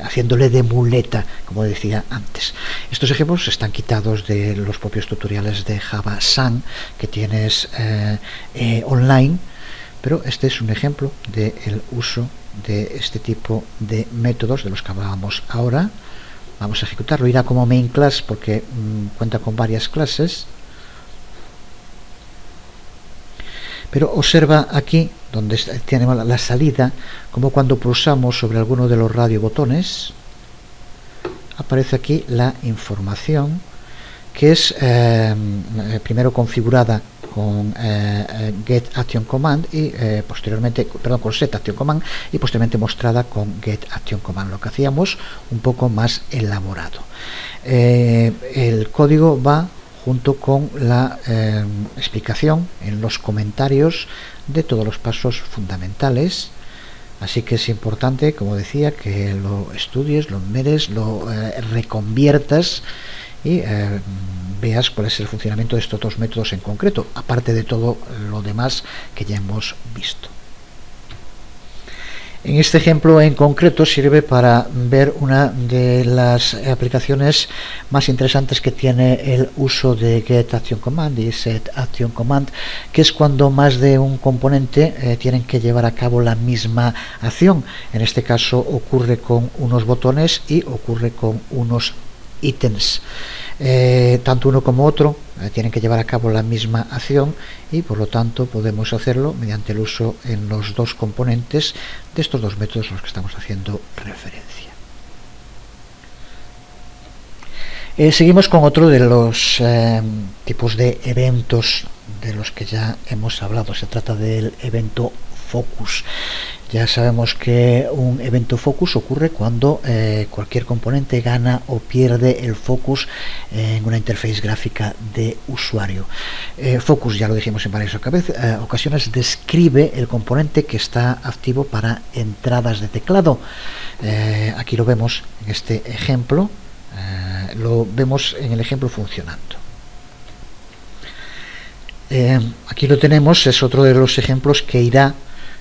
haciéndole de muleta, como decía antes. Estos ejemplos están quitados de los propios tutoriales de Java Sun que tienes online, pero este es un ejemplo del uso de este tipo de métodos de los que hablábamos ahora. Vamos a ejecutarlo, irá como main class porque cuenta con varias clases, pero observa aquí donde tenemos la salida, como cuando pulsamos sobre alguno de los radiobotones aparece aquí la información que es primero configurada con getActionCommand y posteriormente, con setActionCommand, y posteriormente mostrada con getActionCommand, lo que hacíamos un poco más elaborado. El código va junto con la explicación en los comentarios de todos los pasos fundamentales Así que es importante, como decía, que lo estudies, lo mires, lo reconviertas y veas cuál es el funcionamiento de estos dos métodos en concreto, aparte de todo lo demás que ya hemos visto. En este ejemplo en concreto sirve para ver una de las aplicaciones más interesantes que tiene el uso de getActionCommand y setActionCommand, que es cuando más de un componente tienen que llevar a cabo la misma acción. En este caso ocurre con unos botones y ocurre con unos ítems. Tanto uno como otro tienen que llevar a cabo la misma acción y por lo tanto podemos hacerlo mediante el uso en los dos componentes de estos dos métodos a los que estamos haciendo referencia. Seguimos con otro de los tipos de eventos de los que ya hemos hablado. Se trata del evento focus. Ya sabemos que un evento focus ocurre cuando cualquier componente gana o pierde el focus en una interfaz gráfica de usuario. Focus, ya lo dijimos en varias ocasiones, describe el componente que está activo para entradas de teclado. Aquí lo vemos en este ejemplo, lo vemos en el ejemplo funcionando. Aquí lo tenemos, es otro de los ejemplos que irá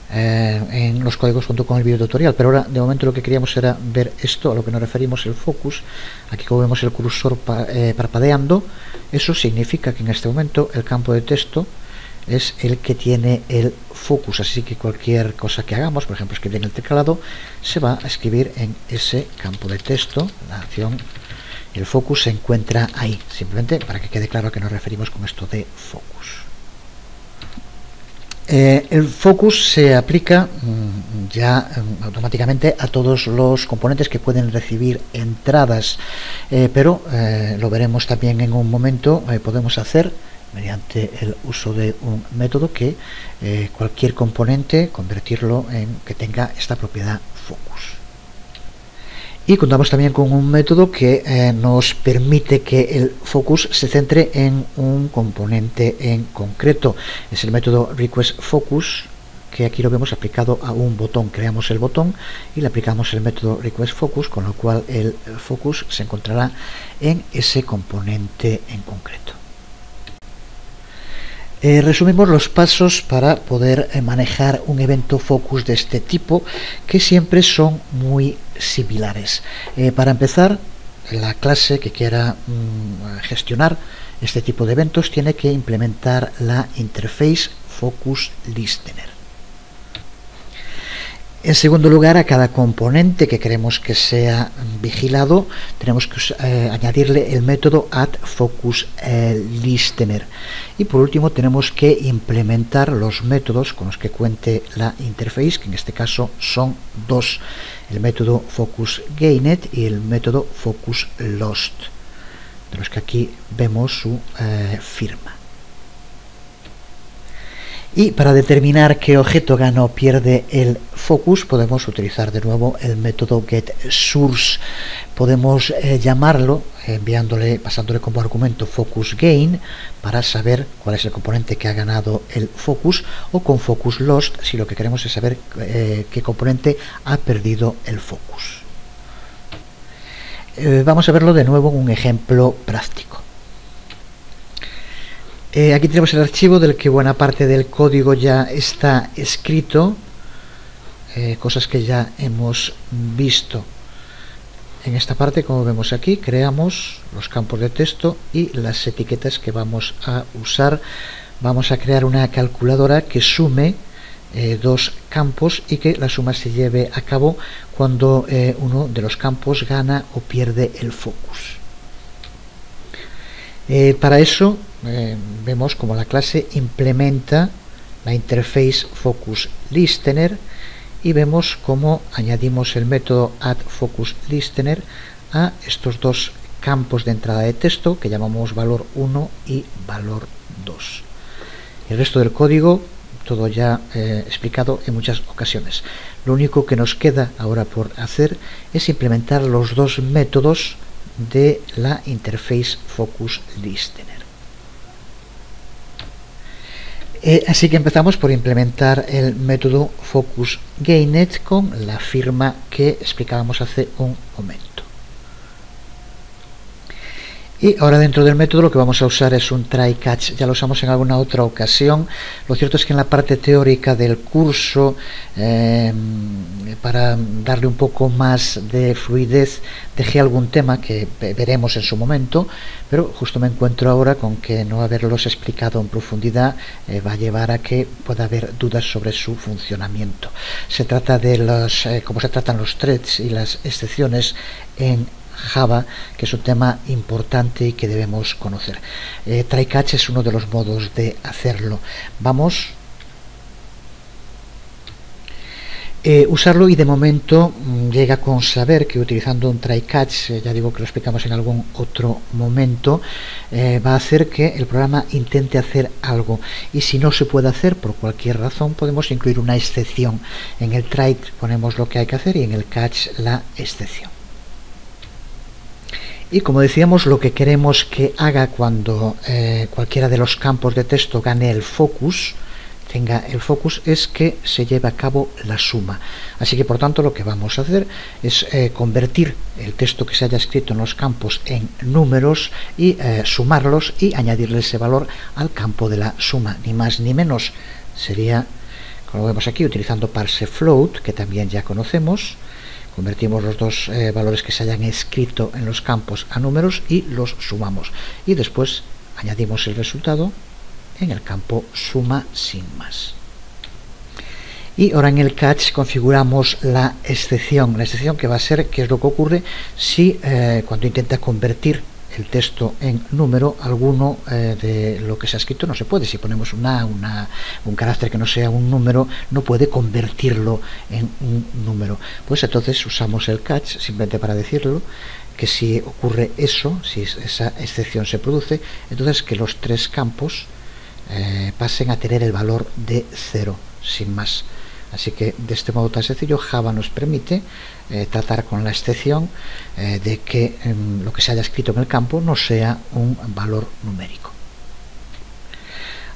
en los códigos junto con el video tutorial, pero ahora de momento lo que queríamos era ver esto, a lo que nos referimos el focus. Aquí como vemos el cursor parpadeando, eso significa que en este momento el campo de texto es el que tiene el focus, así que cualquier cosa que hagamos, por ejemplo escribir en el teclado, se va a escribir en ese campo de texto. La acción, el focus se encuentra ahí, simplemente para que quede claro a qué nos referimos con esto de focus. El focus se aplica ya automáticamente a todos los componentes que pueden recibir entradas, pero lo veremos también en un momento. Podemos hacer mediante el uso de un método que cualquier componente convertirlo en que tenga esta propiedad focus. Y contamos también con un método que nos permite que el focus se centre en un componente en concreto. Es el método requestFocus, que aquí lo vemos aplicado a un botón. Creamos el botón y le aplicamos el método requestFocus, con lo cual el focus se encontrará en ese componente en concreto. Resumimos los pasos para poder manejar un evento focus de este tipo, que siempre son muy similares. Para empezar, la clase que quiera gestionar este tipo de eventos tiene que implementar la interface focus listener. En segundo lugar, a cada componente que queremos que sea vigilado tenemos que añadirle el método addFocusListener. Y por último tenemos que implementar los métodos con los que cuente la interface, que en este caso son dos: el método FocusGained y el método FocusLost, de los que aquí vemos su firma. Y para determinar qué objeto gana o pierde el focus podemos utilizar de nuevo el método getSource. Podemos llamarlo pasándole como argumento FocusGain para saber cuál es el componente que ha ganado el focus, o con FocusLost si lo que queremos es saber qué componente ha perdido el focus. Vamos a verlo de nuevo en un ejemplo práctico. Aquí tenemos el archivo del que buena parte del código ya está escrito, cosas que ya hemos visto. En esta parte, como vemos aquí, creamos los campos de texto y las etiquetas que vamos a usar. Vamos a crear una calculadora que sume dos campos y que la suma se lleve a cabo cuando uno de los campos gana o pierde el focus. Para eso vemos como la clase implementa la interface FocusListener y vemos cómo añadimos el método addFocusListener a estos dos campos de entrada de texto que llamamos valor 1 y valor 2. El resto del código todo ya explicado en muchas ocasiones. Lo único que nos queda ahora por hacer es implementar los dos métodos de la interface FocusListener. Así que empezamos por implementar el método FocusGained con la firma que explicábamos hace un momento. Y ahora dentro del método lo que vamos a usar es un try-catch. Ya lo usamos en alguna otra ocasión. Lo cierto es que en la parte teórica del curso, para darle un poco más de fluidez, dejé algún tema que veremos en su momento, pero justo me encuentro ahora con que no haberlos explicado en profundidad va a llevar a que pueda haber dudas sobre su funcionamiento. Se trata de cómo se tratan los threads y las excepciones en Java, que es un tema importante y que debemos conocer. Try-catch es uno de los modos de hacerlo. Vamos usarlo, y de momento llega con saber que utilizando un try-catch, ya digo que lo explicamos en algún otro momento, va a hacer que el programa intente hacer algo, y si no se puede hacer por cualquier razón, podemos incluir una excepción. En el try ponemos lo que hay que hacer y en el catch la excepción. Y como decíamos, lo que queremos que haga cuando cualquiera de los campos de texto gane el focus, tenga el focus, es que se lleve a cabo la suma. Así que por tanto lo que vamos a hacer es convertir el texto que se haya escrito en los campos en números y sumarlos y añadirle ese valor al campo de la suma, ni más ni menos. Sería, como vemos aquí, utilizando parsefloat, que también ya conocemos. Convertimos los dos valores que se hayan escrito en los campos a números y los sumamos, y después añadimos el resultado en el campo suma sin más. Y ahora en el catch configuramos la excepción que va a ser qué es lo que ocurre si cuando intenta convertir el texto en número, alguno de lo que se ha escrito no se puede. Si ponemos un carácter que no sea un número, no puede convertirlo en un número. Pues entonces usamos el catch simplemente para decirlo, que si ocurre eso, si esa excepción se produce, entonces que los tres campos pasen a tener el valor de 0, sin más. Así que de este modo tan sencillo Java nos permite tratar con la excepción de que lo que se haya escrito en el campo no sea un valor numérico.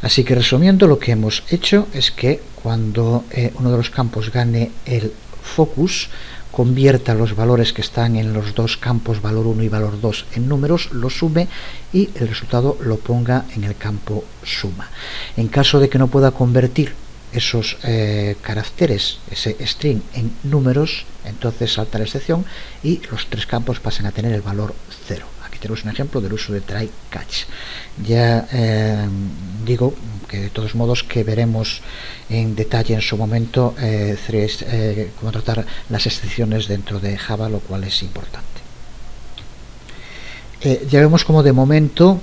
Así que resumiendo, lo que hemos hecho es que cuando uno de los campos gane el focus, convierta los valores que están en los dos campos, valor 1 y valor 2, en números, lo sume y el resultado lo ponga en el campo suma. En caso de que no pueda convertir esos caracteres, ese string, en números, entonces salta la excepción y los tres campos pasan a tener el valor 0. Aquí tenemos un ejemplo del uso de try-catch. Ya digo que de todos modos que veremos en detalle en su momento cómo tratar las excepciones dentro de Java, lo cual es importante. Ya vemos como de momento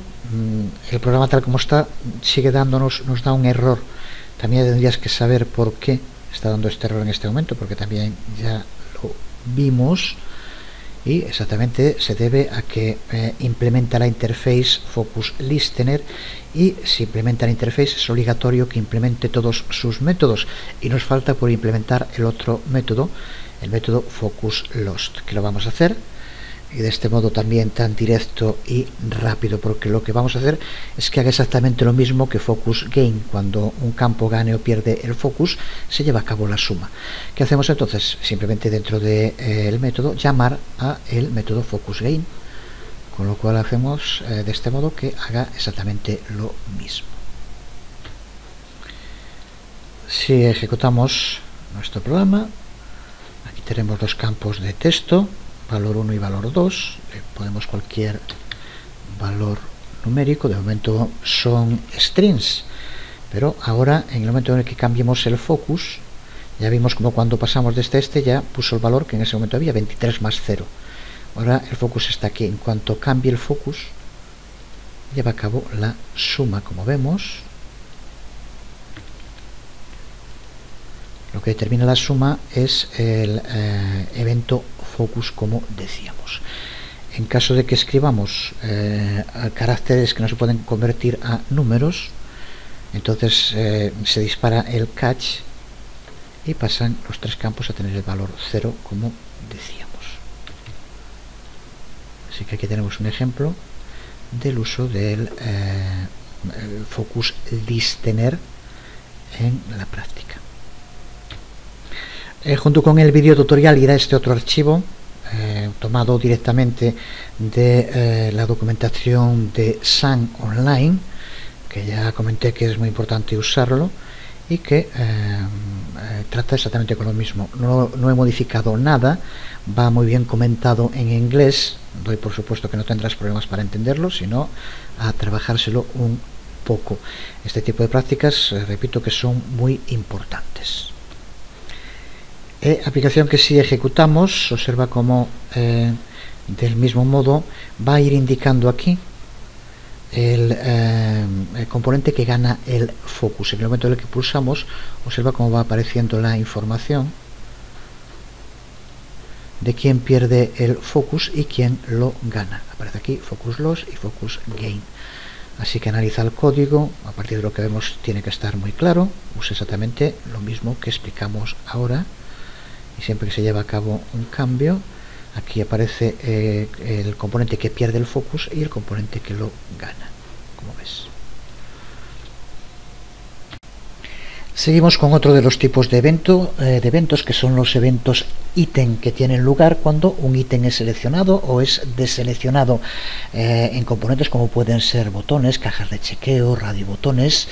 el programa tal como está sigue nos da un error. También tendrías que saber por qué está dando este error en este momento, porque también ya lo vimos, y exactamente se debe a que implementa la interface FocusListener, y si implementa la interface es obligatorio que implemente todos sus métodos, y nos falta por implementar el otro método, el método FocusLost, que lo vamos a hacer, y de este modo también tan directo y rápido, porque lo que vamos a hacer es que haga exactamente lo mismo que FocusGain. Cuando un campo gane o pierde el focus, se lleva a cabo la suma. ¿Qué hacemos entonces? Simplemente dentro del método llamar a el método FocusGain, con lo cual hacemos de este modo que haga exactamente lo mismo. Si ejecutamos nuestro programa, aquí tenemos los campos de texto, valor 1 y valor 2, le ponemos cualquier valor numérico. De momento son strings, pero ahora en el momento en el que cambiemos el focus, ya vimos como cuando pasamos de este ya puso el valor que en ese momento había, 23 más 0. Ahora el focus está aquí. En cuanto cambie el focus, lleva a cabo la suma, como vemos. Lo que determina la suma es el evento focus, como decíamos. En caso de que escribamos caracteres que no se pueden convertir a números, entonces se dispara el catch y pasan los tres campos a tener el valor 0, como decíamos. Así que aquí tenemos un ejemplo del uso del FocusListener en la práctica. Junto con el vídeo tutorial irá este otro archivo tomado directamente de la documentación de SAN Online, que ya comenté que es muy importante usarlo y que trata exactamente con lo mismo. No he modificado nada, va muy bien comentado en inglés. Doy por supuesto que no tendrás problemas para entenderlo, sino a trabajárselo un poco. Este tipo de prácticas, repito, que son muy importantes. Aplicación que si ejecutamos, observa cómo del mismo modo va a ir indicando aquí el componente que gana el focus. En el momento en el que pulsamos, observa cómo va apareciendo la información de quién pierde el focus y quién lo gana. Aparece aquí focus loss y focus gain. Así que analiza el código, a partir de lo que vemos tiene que estar muy claro. Usa exactamente lo mismo que explicamos ahora, y siempre que se lleva a cabo un cambio, aquí aparece el componente que pierde el focus y el componente que lo gana, como ves. Seguimos con otro de los tipos de eventos, que son los eventos ítem, que tienen lugar cuando un ítem es seleccionado o es deseleccionado en componentes como pueden ser botones, cajas de chequeo, radiobotones.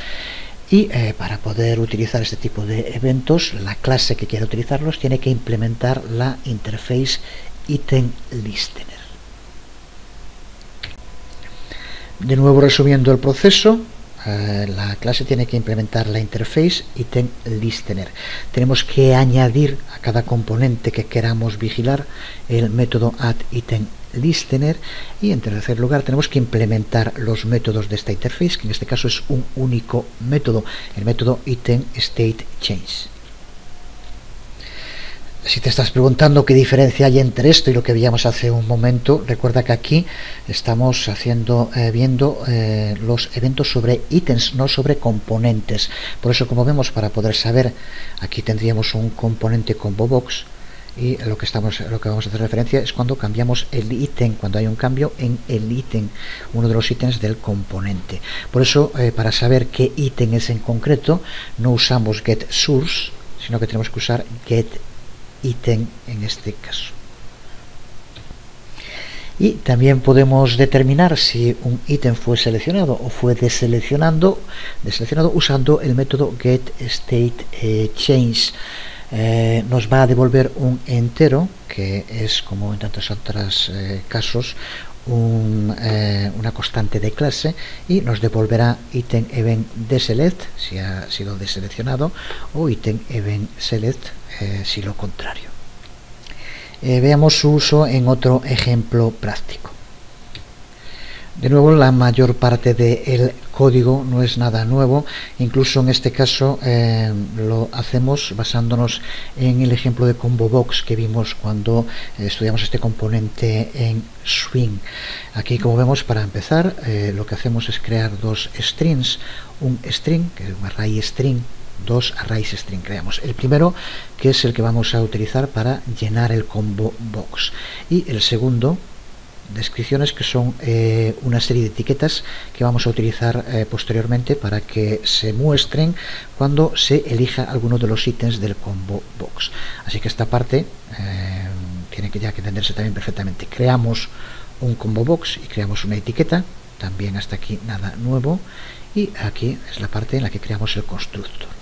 Y para poder utilizar este tipo de eventos, la clase que quiera utilizarlos tiene que implementar la interface item listener. De nuevo, resumiendo el proceso, la clase tiene que implementar la interface item listener. Tenemos que añadir a cada componente que queramos vigilar el método add item listener, y en tercer lugar tenemos que implementar los métodos de esta interface, que en este caso es un único método, el método item state change. Si te estás preguntando qué diferencia hay entre esto y lo que veíamos hace un momento, recuerda que aquí estamos viendo los eventos sobre ítems, no sobre componentes. Por eso, como vemos, para poder saber, aquí tendríamos un componente combo box, y lo que vamos a hacer referencia es cuando cambiamos el ítem, cuando hay un cambio en el ítem, uno de los ítems del componente. Por eso, para saber qué ítem es en concreto, no usamos get source, sino que tenemos que usar get ítem en este caso. Y también podemos determinar si un ítem fue seleccionado o fue deseleccionado usando el método getStateChange. Nos va a devolver un entero, que es, como en tantos otros casos, una constante de clase, y nos devolverá item event deselect si ha sido deseleccionado, o item event select si lo contrario. Veamos su uso en otro ejemplo práctico. De nuevo, la mayor parte del código no es nada nuevo, incluso en este caso lo hacemos basándonos en el ejemplo de combo box que vimos cuando estudiamos este componente en Swing. Aquí, como vemos, para empezar lo que hacemos es crear dos strings, un string, que es un array string, dos arrays string. Creamos el primero, que es el que vamos a utilizar para llenar el combo box, y el segundo, descripciones, que son una serie de etiquetas que vamos a utilizar posteriormente para que se muestren cuando se elija alguno de los ítems del combo box. Así que esta parte tiene que entenderse también perfectamente. Creamos un combo box y creamos una etiqueta, también hasta aquí nada nuevo, y aquí es la parte en la que creamos el constructor.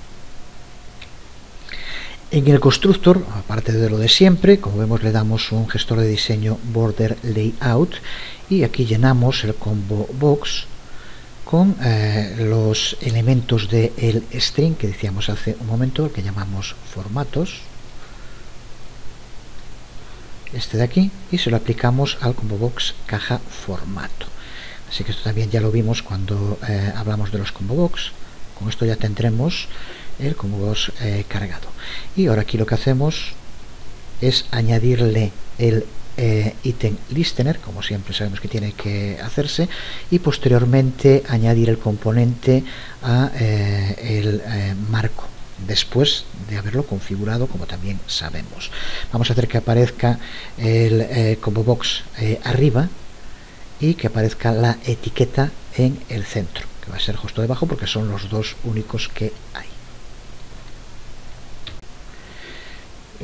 En el constructor, aparte de lo de siempre, como vemos, le damos un gestor de diseño border layout, y aquí llenamos el combo box con los elementos del string que decíamos hace un momento, el que llamamos formatos, este de aquí, y se lo aplicamos al combo box caja formato. Así que esto también ya lo vimos cuando hablamos de los combo box. Con esto ya tendremos el combo box cargado. Y ahora aquí lo que hacemos es añadirle el item listener, como siempre sabemos que tiene que hacerse, y posteriormente añadir el componente a el marco, después de haberlo configurado, como también sabemos. Vamos a hacer que aparezca el combo box arriba y que aparezca la etiqueta en el centro, que va a ser justo debajo porque son los dos únicos que hay.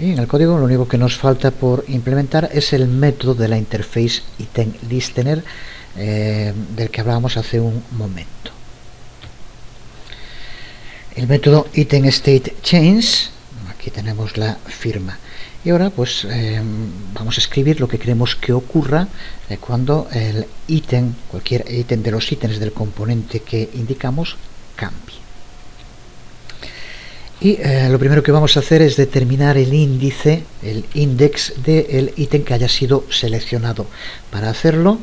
Y en el código lo único que nos falta por implementar es el método de la interface item listener del que hablábamos hace un momento. El método item state change, aquí tenemos la firma. Y ahora pues vamos a escribir lo que queremos que ocurra cuando el ítem, cualquier ítem de los ítems del componente que indicamos, cambie. Y lo primero que vamos a hacer es determinar el índice, el index del ítem que haya sido seleccionado. Para hacerlo,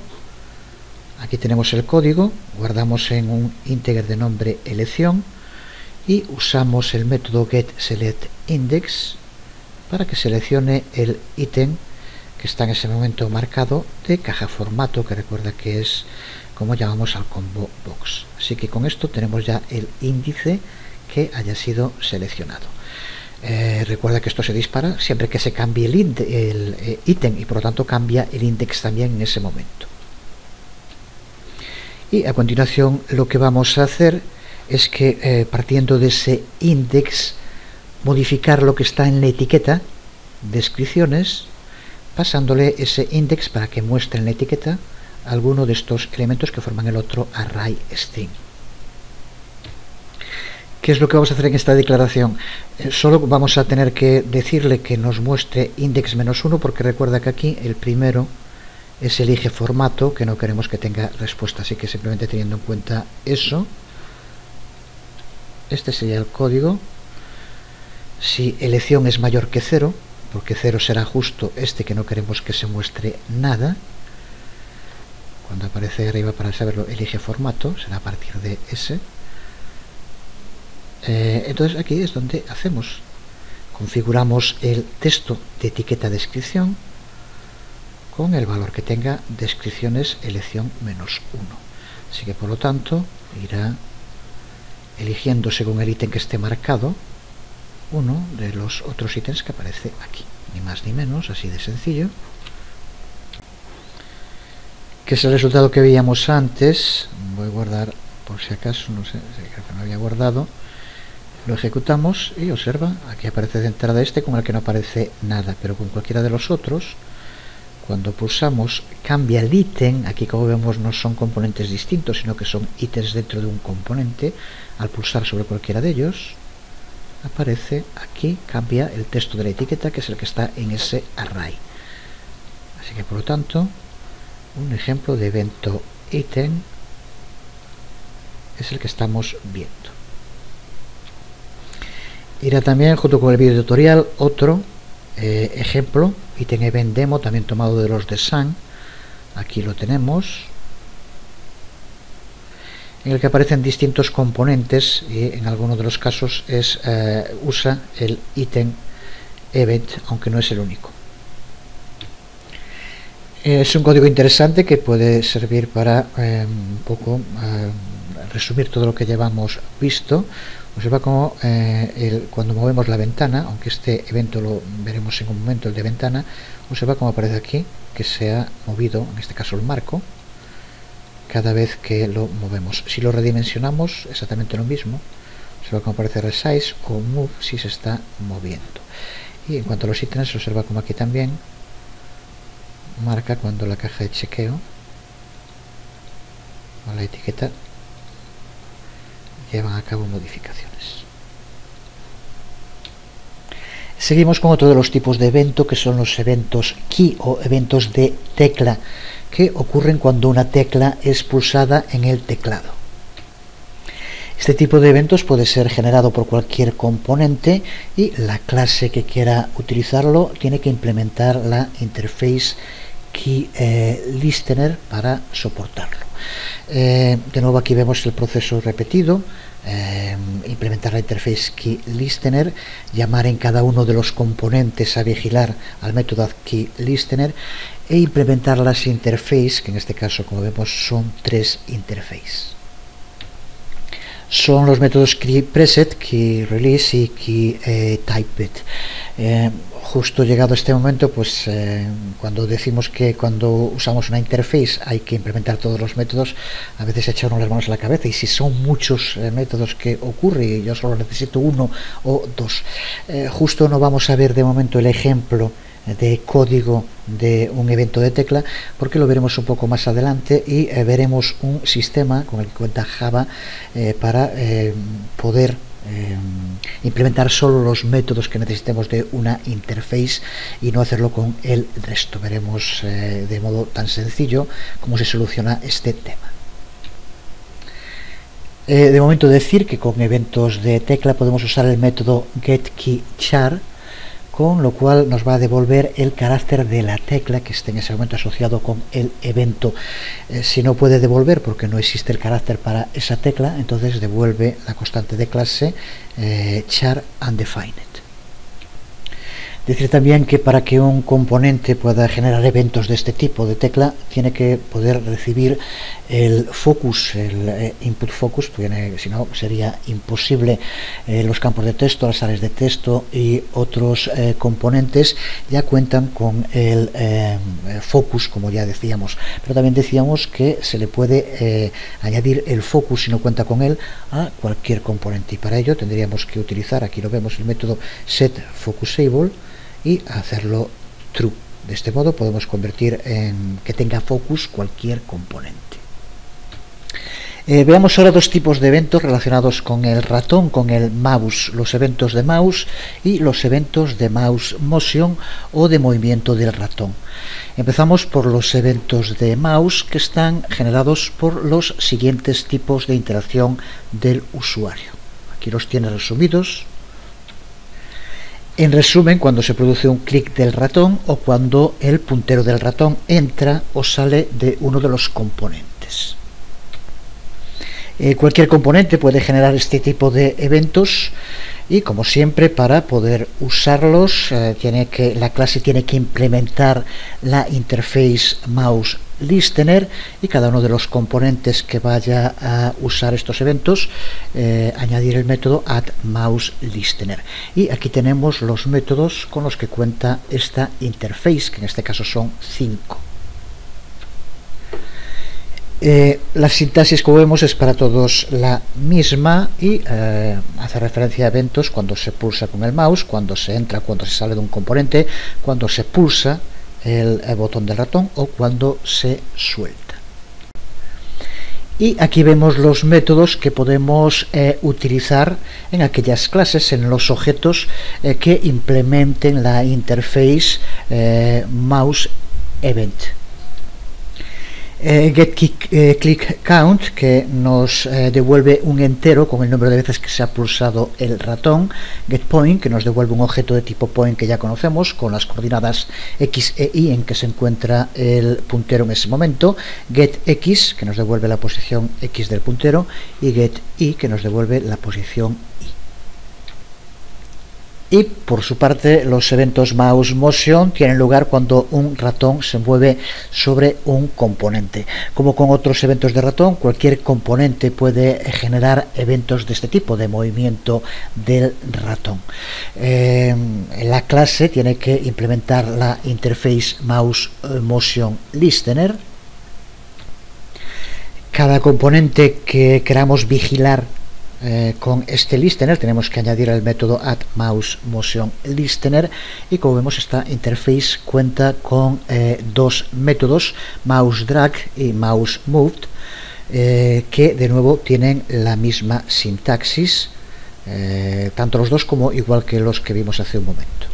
aquí tenemos el código, guardamos en un integer de nombre elección y usamos el método getSelectIndex para que seleccione el ítem que está en ese momento marcado de caja formato, que recuerda que es como llamamos al combo box. Así que con esto tenemos ya el índice que haya sido seleccionado. Recuerda que esto se dispara siempre que se cambie el ítem y por lo tanto cambia el index también en ese momento. Y a continuación lo que vamos a hacer es que partiendo de ese index modificar lo que está en la etiqueta descripciones, pasándole ese index para que muestre en la etiqueta alguno de estos elementos que forman el otro array string. ¿Qué es lo que vamos a hacer en esta declaración? Solo vamos a tener que decirle que nos muestre index -1 porque recuerda que aquí el primero es elige formato, que no queremos que tenga respuesta, así que simplemente teniendo en cuenta eso, este sería el código. Si elección es mayor que 0, porque 0 será justo este que no queremos que se muestre nada, cuando aparece arriba para saberlo elige formato, será a partir de ese. Entonces aquí es donde configuramos el texto de etiqueta descripción con el valor que tenga descripciones elección -1. Así que por lo tanto irá eligiendo según el ítem que esté marcado uno de los otros ítems que aparece aquí, ni más ni menos, así de sencillo, que es el resultado que veíamos antes. Voy a guardar por si acaso, no sé, creo que no había guardado. Lo ejecutamos y observa, aquí aparece de entrada este con el que no aparece nada, pero con cualquiera de los otros, cuando pulsamos cambia el ítem. Aquí como vemos no son componentes distintos, sino que son ítems dentro de un componente. Al pulsar sobre cualquiera de ellos aparece aquí, cambia el texto de la etiqueta, que es el que está en ese array. Así que por lo tanto un ejemplo de evento ítem es el que estamos viendo. Irá también junto con el vídeo tutorial otro ejemplo, ítem event demo, también tomado de los de Sun. Aquí lo tenemos, en el que aparecen distintos componentes y en algunos de los casos usa el ítem event, aunque no es el único. Es un código interesante que puede servir para un poco resumir todo lo que llevamos visto. Observa cómo cuando movemos la ventana, aunque este evento lo veremos en un momento, el de ventana, observa cómo aparece aquí que se ha movido, en este caso el marco, cada vez que lo movemos. Si lo redimensionamos, exactamente lo mismo. Observa cómo aparece resize o move si se está moviendo. Y en cuanto a los ítems, observa cómo aquí también marca cuando la caja de chequeo o la etiqueta llevan a cabo modificaciones. Seguimos con otro de los tipos de evento, que son los eventos key o eventos de tecla, que ocurren cuando una tecla es pulsada en el teclado. Este tipo de eventos puede ser generado por cualquier componente y la clase que quiera utilizarlo tiene que implementar la interface key listener para soportarlo. De nuevo aquí vemos el proceso repetido. Implementar la interface key listener, llamar en cada uno de los componentes a vigilar al método key listener e implementar las interfaces, que en este caso como vemos son 3 interfaces. Son los métodos key preset, key release y key typed. justo llegado este momento, pues cuando decimos que cuando usamos una interface hay que implementar todos los métodos, a veces echa uno las manos a la cabeza, y si son muchos métodos que ocurre y yo solo necesito uno o dos. Justo no vamos a ver de momento el ejemplo de código de un evento de tecla, porque lo veremos un poco más adelante, y veremos un sistema con el que cuenta Java para poder implementar solo los métodos que necesitemos de una interface y no hacerlo con el resto. Veremos de modo tan sencillo cómo se soluciona este tema. De momento decir que con eventos de tecla podemos usar el método getKeyChar, con lo cual nos va a devolver el carácter de la tecla que esté en ese momento asociado con el evento. Si no puede devolver porque no existe el carácter para esa tecla, entonces devuelve la constante de clase char undefined. Decir también que para que un componente pueda generar eventos de este tipo de tecla, tiene que poder recibir el focus, el input focus, si no sería imposible. Los campos de texto, las áreas de texto y otros componentes ya cuentan con el focus, como ya decíamos, pero también decíamos que se le puede añadir el focus, si no cuenta con él, a cualquier componente, y para ello tendríamos que utilizar, aquí lo vemos, el método setFocusable y hacerlo true. De este modo podemos convertir en que tenga focus cualquier componente. Veamos ahora dos tipos de eventos relacionados con el ratón, con el mouse: los eventos de mouse y los eventos de mouse motion o de movimiento del ratón. Empezamos por los eventos de mouse, que están generados por los siguientes tipos de interacción del usuario. Aquí los tiene resumidos. En resumen, cuando se produce un clic del ratón o cuando el puntero del ratón entra o sale de uno de los componentes. Cualquier componente puede generar este tipo de eventos, y como siempre, para poder usarlos la clase tiene que implementar la interface mouse listener, y cada uno de los componentes que vaya a usar estos eventos añadir el método addMouseListener. Y aquí tenemos los métodos con los que cuenta esta interface, que en este caso son 5. La sintaxis, como vemos, es para todos la misma y hace referencia a eventos cuando se pulsa con el mouse, cuando se entra, cuando se sale de un componente, cuando se pulsa el botón del ratón o cuando se suelta. Y aquí vemos los métodos que podemos utilizar en aquellas clases, en los objetos que implementen la interface mouse event. GetClickCount, que nos devuelve un entero con el número de veces que se ha pulsado el ratón. GetPoint, que nos devuelve un objeto de tipo point que ya conocemos, con las coordenadas x e y en que se encuentra el puntero en ese momento. GetX, que nos devuelve la posición x del puntero, y GetY, que nos devuelve la posición y. Y por su parte, los eventos mouse motion tienen lugar cuando un ratón se mueve sobre un componente. Como con otros eventos de ratón, cualquier componente puede generar eventos de este tipo, de movimiento del ratón. La clase tiene que implementar la interface mouse motion listener. Cada componente que queramos vigilar con este listener tenemos que añadir el método addMouseMotionListener, y como vemos, esta interface cuenta con dos métodos, mouseDrag y mouseMoved, que de nuevo tienen la misma sintaxis, tanto los dos como igual que los que vimos hace un momento.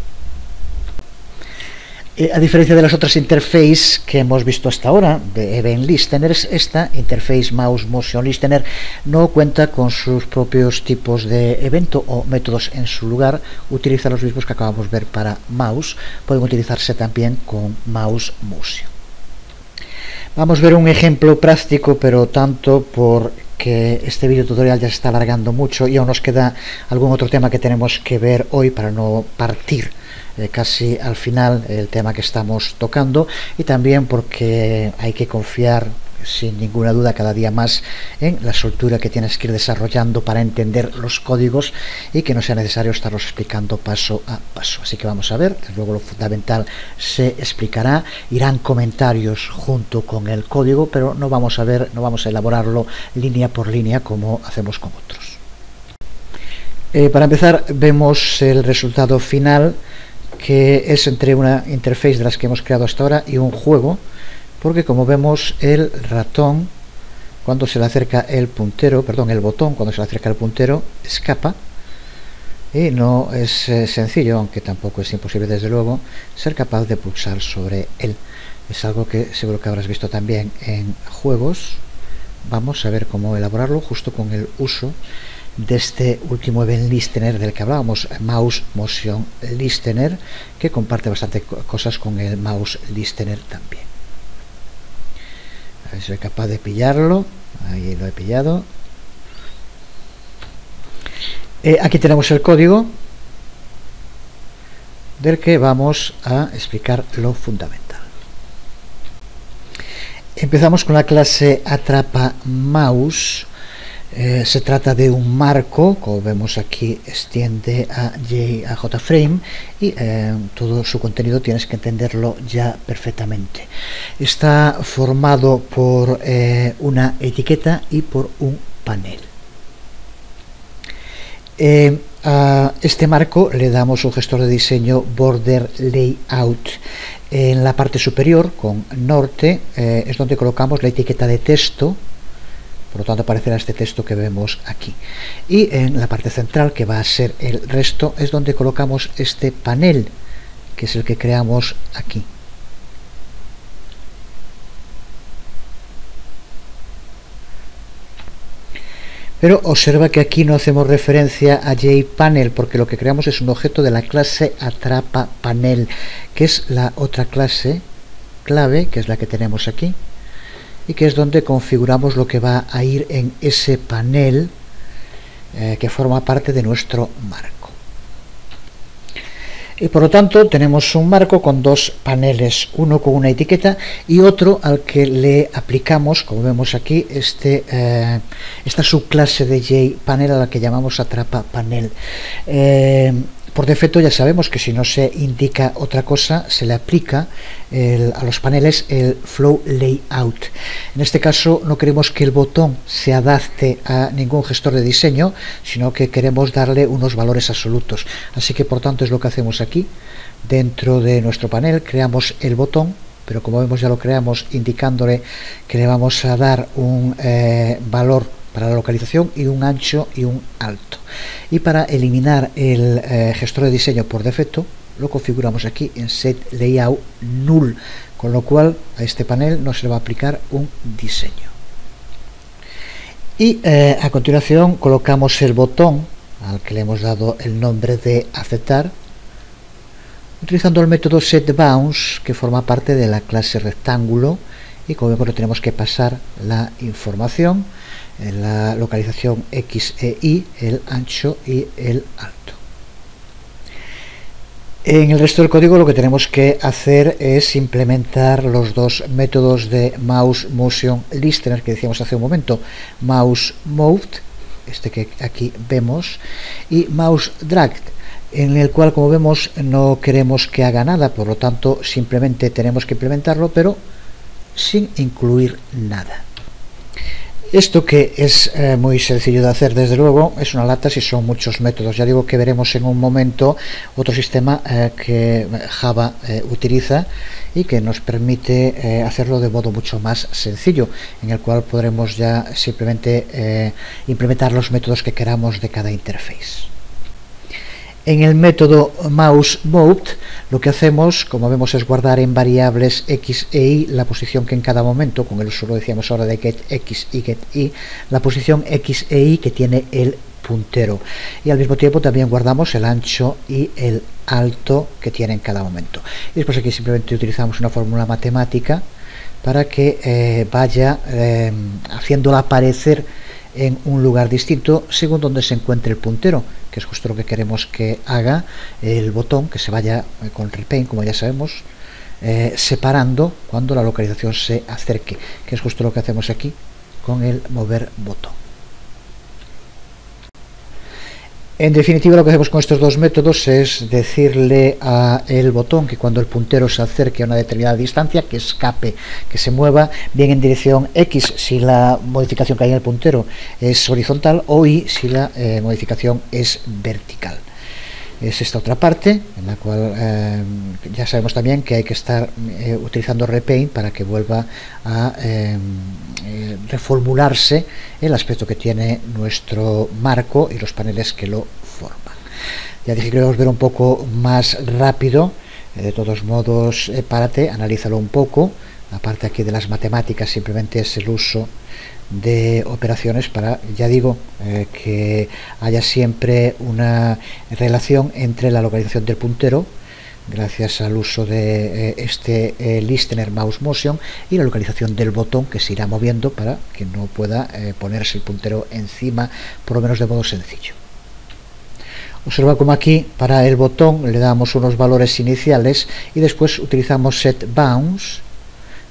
A diferencia de las otras interfaces que hemos visto hasta ahora de Event Listeners, esta interface Mouse Motion Listener no cuenta con sus propios tipos de evento o métodos en su lugar, utiliza los mismos que acabamos de ver para mouse, pueden utilizarse también con mouse motion. Vamos a ver un ejemplo práctico, pero tanto porque este video tutorial ya se está alargando mucho y aún nos queda algún otro tema que tenemos que ver hoy para no partir casi al final el tema que estamos tocando, y también porque hay que confiar sin ninguna duda cada día más en la soltura que tienes que ir desarrollando para entender los códigos y que no sea necesario estarlos explicando paso a paso. Así que vamos a ver, luego lo fundamental se explicará, irán comentarios junto con el código, pero no vamos a elaborarlo línea por línea como hacemos con otros. Para empezar, vemos el resultado final, que es entre una interface de las que hemos creado hasta ahora y un juego, porque como vemos el ratón, cuando se le acerca el puntero, perdón, el botón cuando se le acerca el puntero escapa, y no es sencillo, aunque tampoco es imposible desde luego, ser capaz de pulsar sobre él. Es algo que seguro que habrás visto también en juegos. Vamos a ver cómo elaborarlo justo con el uso de este último event listener del que hablábamos, mouse motion listener, que comparte bastante cosas con el mouse listener también. A ver si soy capaz de pillarlo. Ahí lo he pillado. Aquí tenemos el código del que vamos a explicar lo fundamental. Empezamos con la clase atrapa mouse. Se trata de un marco, como vemos aquí extiende a JFrame y todo su contenido tienes que entenderlo ya perfectamente. Está formado por una etiqueta y por un panel. A este marco le damos un gestor de diseño Border Layout. En la parte superior con norte es donde colocamos la etiqueta de texto. Por lo tanto aparecerá este texto que vemos aquí, y en la parte central, que va a ser el resto, es donde colocamos este panel, que es el que creamos aquí. Pero observa que aquí no hacemos referencia a JPanel, porque lo que creamos es un objeto de la clase atrapapanel, que es la otra clase clave, que es la que tenemos aquí, y que es donde configuramos lo que va a ir en ese panel que forma parte de nuestro marco. Y por lo tanto tenemos un marco con dos paneles, uno con una etiqueta y otro al que le aplicamos, como vemos aquí, esta subclase de JPanel a la que llamamos atrapapanel. Por defecto ya sabemos que si no se indica otra cosa, se le aplica a los paneles el flow layout. En este caso no queremos que el botón se adapte a ningún gestor de diseño, sino que queremos darle unos valores absolutos. Así que por tanto es lo que hacemos aquí. Dentro de nuestro panel creamos el botón, pero como vemos ya lo creamos indicándole que le vamos a dar un valor para la localización y un ancho y un alto. Y para eliminar el gestor de diseño por defecto lo configuramos aquí en set layout null, con lo cual a este panel no se le va a aplicar un diseño. Y a continuación colocamos el botón al que le hemos dado el nombre de aceptar, utilizando el método setBounce, que forma parte de la clase rectángulo, y como vemos tenemos que pasar la información en la localización X e Y, el ancho y el alto. En el resto del código lo que tenemos que hacer es implementar los dos métodos de mouse motion listener que decíamos hace un momento, mouse moved, este que aquí vemos, y mouse dragged, en el cual, como vemos, no queremos que haga nada, por lo tanto simplemente tenemos que implementarlo, pero sin incluir nada. Esto, que es muy sencillo de hacer, desde luego, es una lata si son muchos métodos. Ya digo que veremos en un momento otro sistema que Java utiliza y que nos permite hacerlo de modo mucho más sencillo, en el cual podremos ya simplemente implementar los métodos que queramos de cada interface. En el método mouseMoved lo que hacemos, como vemos, es guardar en variables x e y la posición que en cada momento, con el uso, lo decíamos ahora, de getX y getY, la posición x e y que tiene el puntero, y al mismo tiempo también guardamos el ancho y el alto que tiene en cada momento. Y después aquí simplemente utilizamos una fórmula matemática para que vaya haciéndola aparecer en un lugar distinto según donde se encuentre el puntero, que es justo lo que queremos que haga el botón, que se vaya con repaint, como ya sabemos, separando cuando la localización se acerque, que es justo lo que hacemos aquí con el mover botón. En definitiva, lo que hacemos con estos dos métodos es decirle al botón que cuando el puntero se acerque a una determinada distancia, que escape, que se mueva bien en dirección X si la modificación que hay en el puntero es horizontal, o Y si la modificación es vertical. Es esta otra parte en la cual ya sabemos también que hay que estar utilizando Repaint para que vuelva a reformularse el aspecto que tiene nuestro marco y los paneles que lo forman. Ya dije que queremos ver un poco más rápido, de todos modos párate, analízalo un poco. Aparte aquí de las matemáticas, simplemente es el uso de operaciones para, ya digo, que haya siempre una relación entre la localización del puntero, gracias al uso de este Listener Mouse Motion, y la localización del botón, que se irá moviendo para que no pueda ponerse el puntero encima, por lo menos de modo sencillo. Observa como aquí para el botón le damos unos valores iniciales y después utilizamos Set Bounds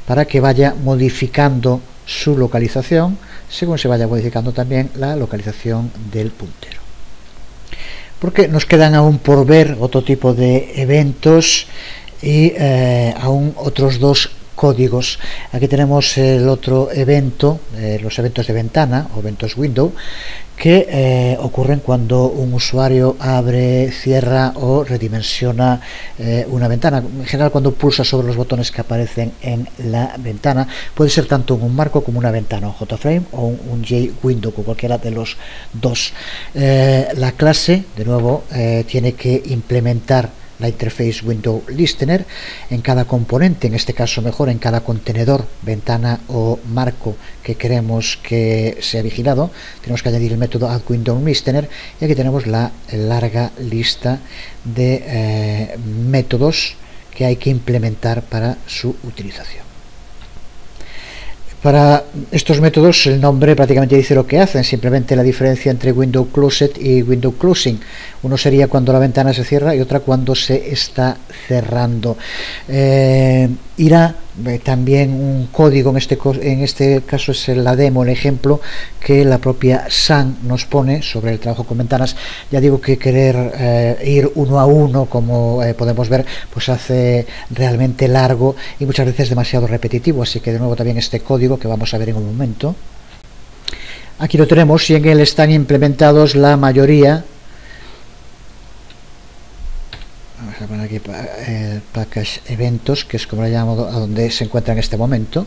para que vaya modificando su localización según se vaya modificando también la localización del puntero. Porque nos quedan aún por ver otro tipo de eventos y aún otros dos códigos. Aquí tenemos el otro evento, los eventos de ventana o eventos window, que ocurren cuando un usuario abre, cierra o redimensiona una ventana. En general, cuando pulsa sobre los botones que aparecen en la ventana, puede ser tanto un marco como una ventana, un JFrame o un JWindow, con cualquiera de los dos. La clase, de nuevo, tiene que implementar la interface Window Listener en cada componente, en este caso mejor en cada contenedor, ventana o marco que queremos que sea vigilado. Tenemos que añadir el método Add Window Listener, y aquí tenemos la larga lista de métodos que hay que implementar para su utilización. Para estos métodos el nombre prácticamente dice lo que hacen, simplemente la diferencia entre Window Closed y Window Closing. Uno sería cuando la ventana se cierra y otra cuando se está cerrando. Irá también un código, en este caso es la demo, el ejemplo que la propia Sun nos pone sobre el trabajo con ventanas. Ya digo que querer ir uno a uno, como podemos ver, pues hace realmente largo y muchas veces demasiado repetitivo, así que de nuevo también este código que vamos a ver en un momento. Aquí lo tenemos y en él están implementados la mayoría. Vamos a poner aquí package eventos, que es como lo llamo, a donde se encuentra en este momento,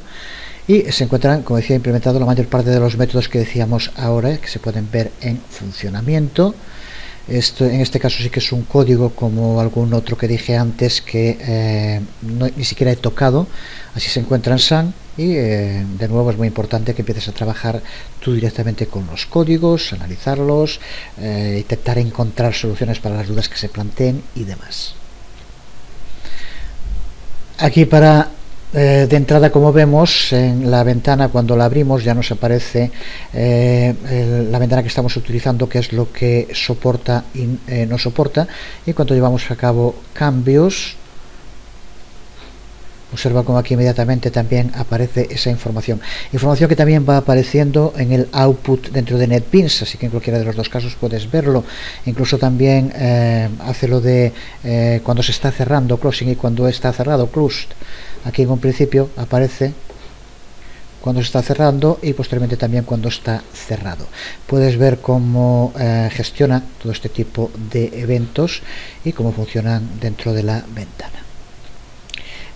y se encuentran, como decía, implementados la mayor parte de los métodos que decíamos ahora, que se pueden ver en funcionamiento. Esto, en este caso sí que es un código como algún otro que dije antes que ni siquiera he tocado. Así se encuentra en Sun y de nuevo es muy importante que empieces a trabajar tú directamente con los códigos, analizarlos, intentar encontrar soluciones para las dudas que se planteen y demás. Aquí de entrada, como vemos, en la ventana cuando la abrimos ya nos aparece la ventana que estamos utilizando, que es lo que soporta y no soporta, y cuando llevamos a cabo cambios, observa como aquí inmediatamente también aparece esa información que también va apareciendo en el output dentro de NetBeans, así que en cualquiera de los dos casos puedes verlo. Incluso también hace lo de cuando se está cerrando, closing, y cuando está cerrado, closed. Aquí en un principio aparece cuando se está cerrando y posteriormente también cuando está cerrado. Puedes ver cómo gestiona todo este tipo de eventos y cómo funcionan dentro de la ventana.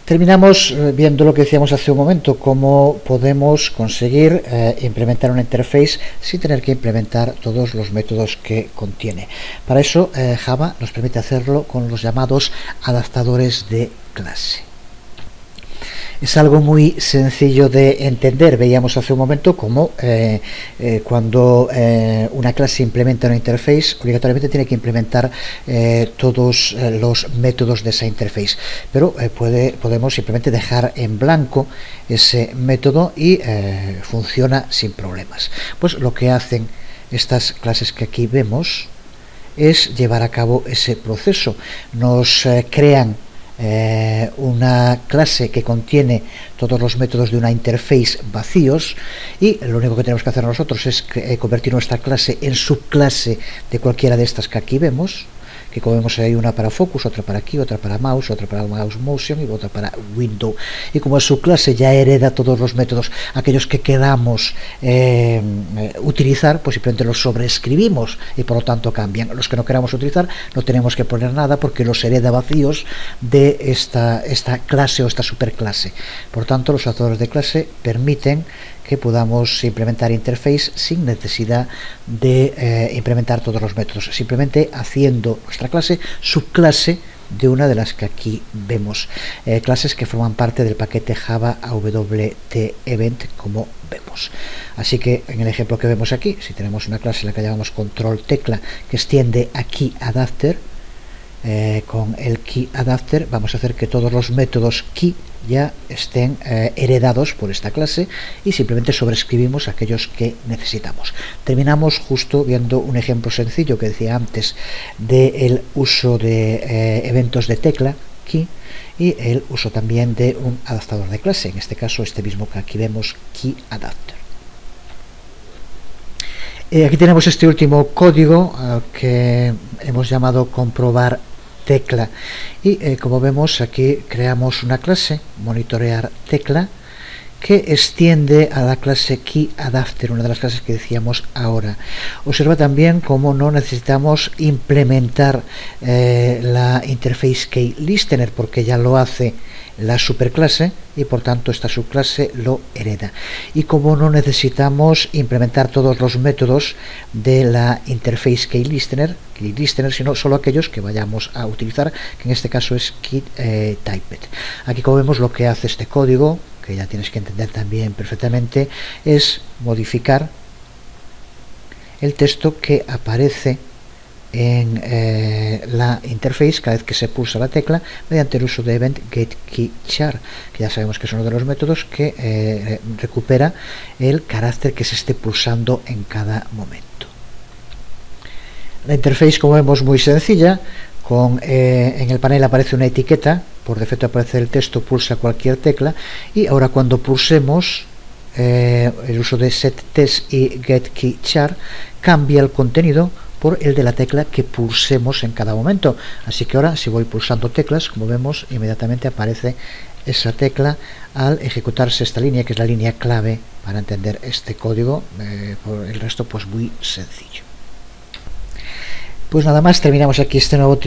Terminamos viendo lo que decíamos hace un momento, cómo podemos conseguir implementar una interface sin tener que implementar todos los métodos que contiene. Para eso Java nos permite hacerlo con los llamados adaptadores de clase. Es algo muy sencillo de entender. Veíamos hace un momento cómo cuando una clase implementa una interface, obligatoriamente tiene que implementar todos los métodos de esa interface, pero podemos simplemente dejar en blanco ese método y funciona sin problemas. Pues lo que hacen estas clases que aquí vemos es llevar a cabo ese proceso. Nos crean una clase que contiene todos los métodos de una interface vacíos, y lo único que tenemos que hacer nosotros es convertir nuestra clase en subclase de cualquiera de estas que aquí vemos, que como vemos hay una para focus, otra para key, otra para mouse, otra para mouse motion y otra para window. Y como es su clase ya hereda todos los métodos, aquellos que queramos utilizar, pues simplemente los sobreescribimos y por lo tanto cambian. Los que no queramos utilizar no tenemos que poner nada porque los hereda vacíos de esta clase o esta superclase. Por tanto, los adaptadores de clase permiten que podamos implementar interface sin necesidad de implementar todos los métodos, simplemente haciendo nuestra clase subclase de una de las que aquí vemos, clases que forman parte del paquete Java AWT Event, como vemos. Así que en el ejemplo que vemos aquí, si tenemos una clase en la que llamamos control tecla que extiende a key adapter, con el key adapter vamos a hacer que todos los métodos key ya estén heredados por esta clase y simplemente sobreescribimos aquellos que necesitamos. Terminamos justo viendo un ejemplo sencillo que decía antes del uso de eventos de tecla key y el uso también de un adaptador de clase, en este caso este mismo que aquí vemos, key adapter. Aquí tenemos este último código que hemos llamado comprobar tecla y como vemos aquí creamos una clase monitorear tecla que extiende a la clase key adapter, una de las clases que decíamos ahora. Observa también cómo no necesitamos implementar la interface key listener porque ya lo hace la superclase y por tanto esta subclase lo hereda, y como no necesitamos implementar todos los métodos de la interface key listener, sino solo aquellos que vayamos a utilizar, que en este caso es key typed. Aquí como vemos lo que hace este código, que ya tienes que entender también perfectamente, es modificar el texto que aparece en la interface cada vez que se pulsa la tecla mediante el uso de event getKeyChar, que ya sabemos que es uno de los métodos que recupera el carácter que se esté pulsando en cada momento. La interface, como vemos, muy sencilla. En el panel aparece una etiqueta, por defecto aparece el texto, pulsa cualquier tecla, y ahora cuando pulsemos el uso de setTest y getKeyChar cambia el contenido por el de la tecla que pulsemos en cada momento. Así que ahora si voy pulsando teclas, como vemos, inmediatamente aparece esa tecla al ejecutarse esta línea, que es la línea clave para entender este código. Por el resto, pues muy sencillo. Pues nada más, terminamos aquí este nuevo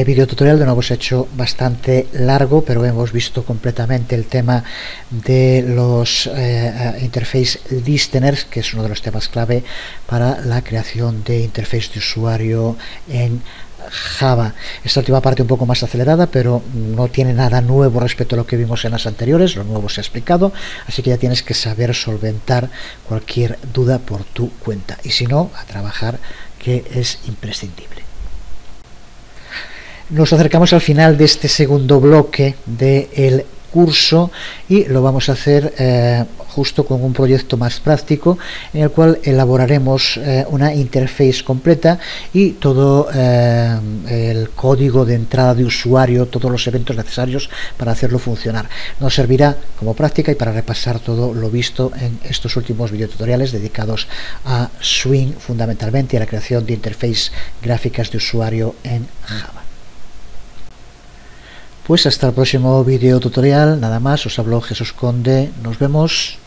video tutorial. De nuevo se ha hecho bastante largo, pero hemos visto completamente el tema de los interface listeners, que es uno de los temas clave para la creación de interface de usuario en Java. Esta última parte un poco más acelerada, pero no tiene nada nuevo respecto a lo que vimos en las anteriores. Lo nuevo se ha explicado, así que ya tienes que saber solventar cualquier duda por tu cuenta, y si no, a trabajar, que es imprescindible. Nos acercamos al final de este segundo bloque del curso y lo vamos a hacer justo con un proyecto más práctico en el cual elaboraremos una interface completa y todo el código de entrada de usuario, todos los eventos necesarios para hacerlo funcionar. Nos servirá como práctica y para repasar todo lo visto en estos últimos videotutoriales dedicados a Swing, fundamentalmente, y a la creación de interface gráficas de usuario en Java. Pues hasta el próximo video tutorial. Nada más, os habló Jesús Conde. Nos vemos.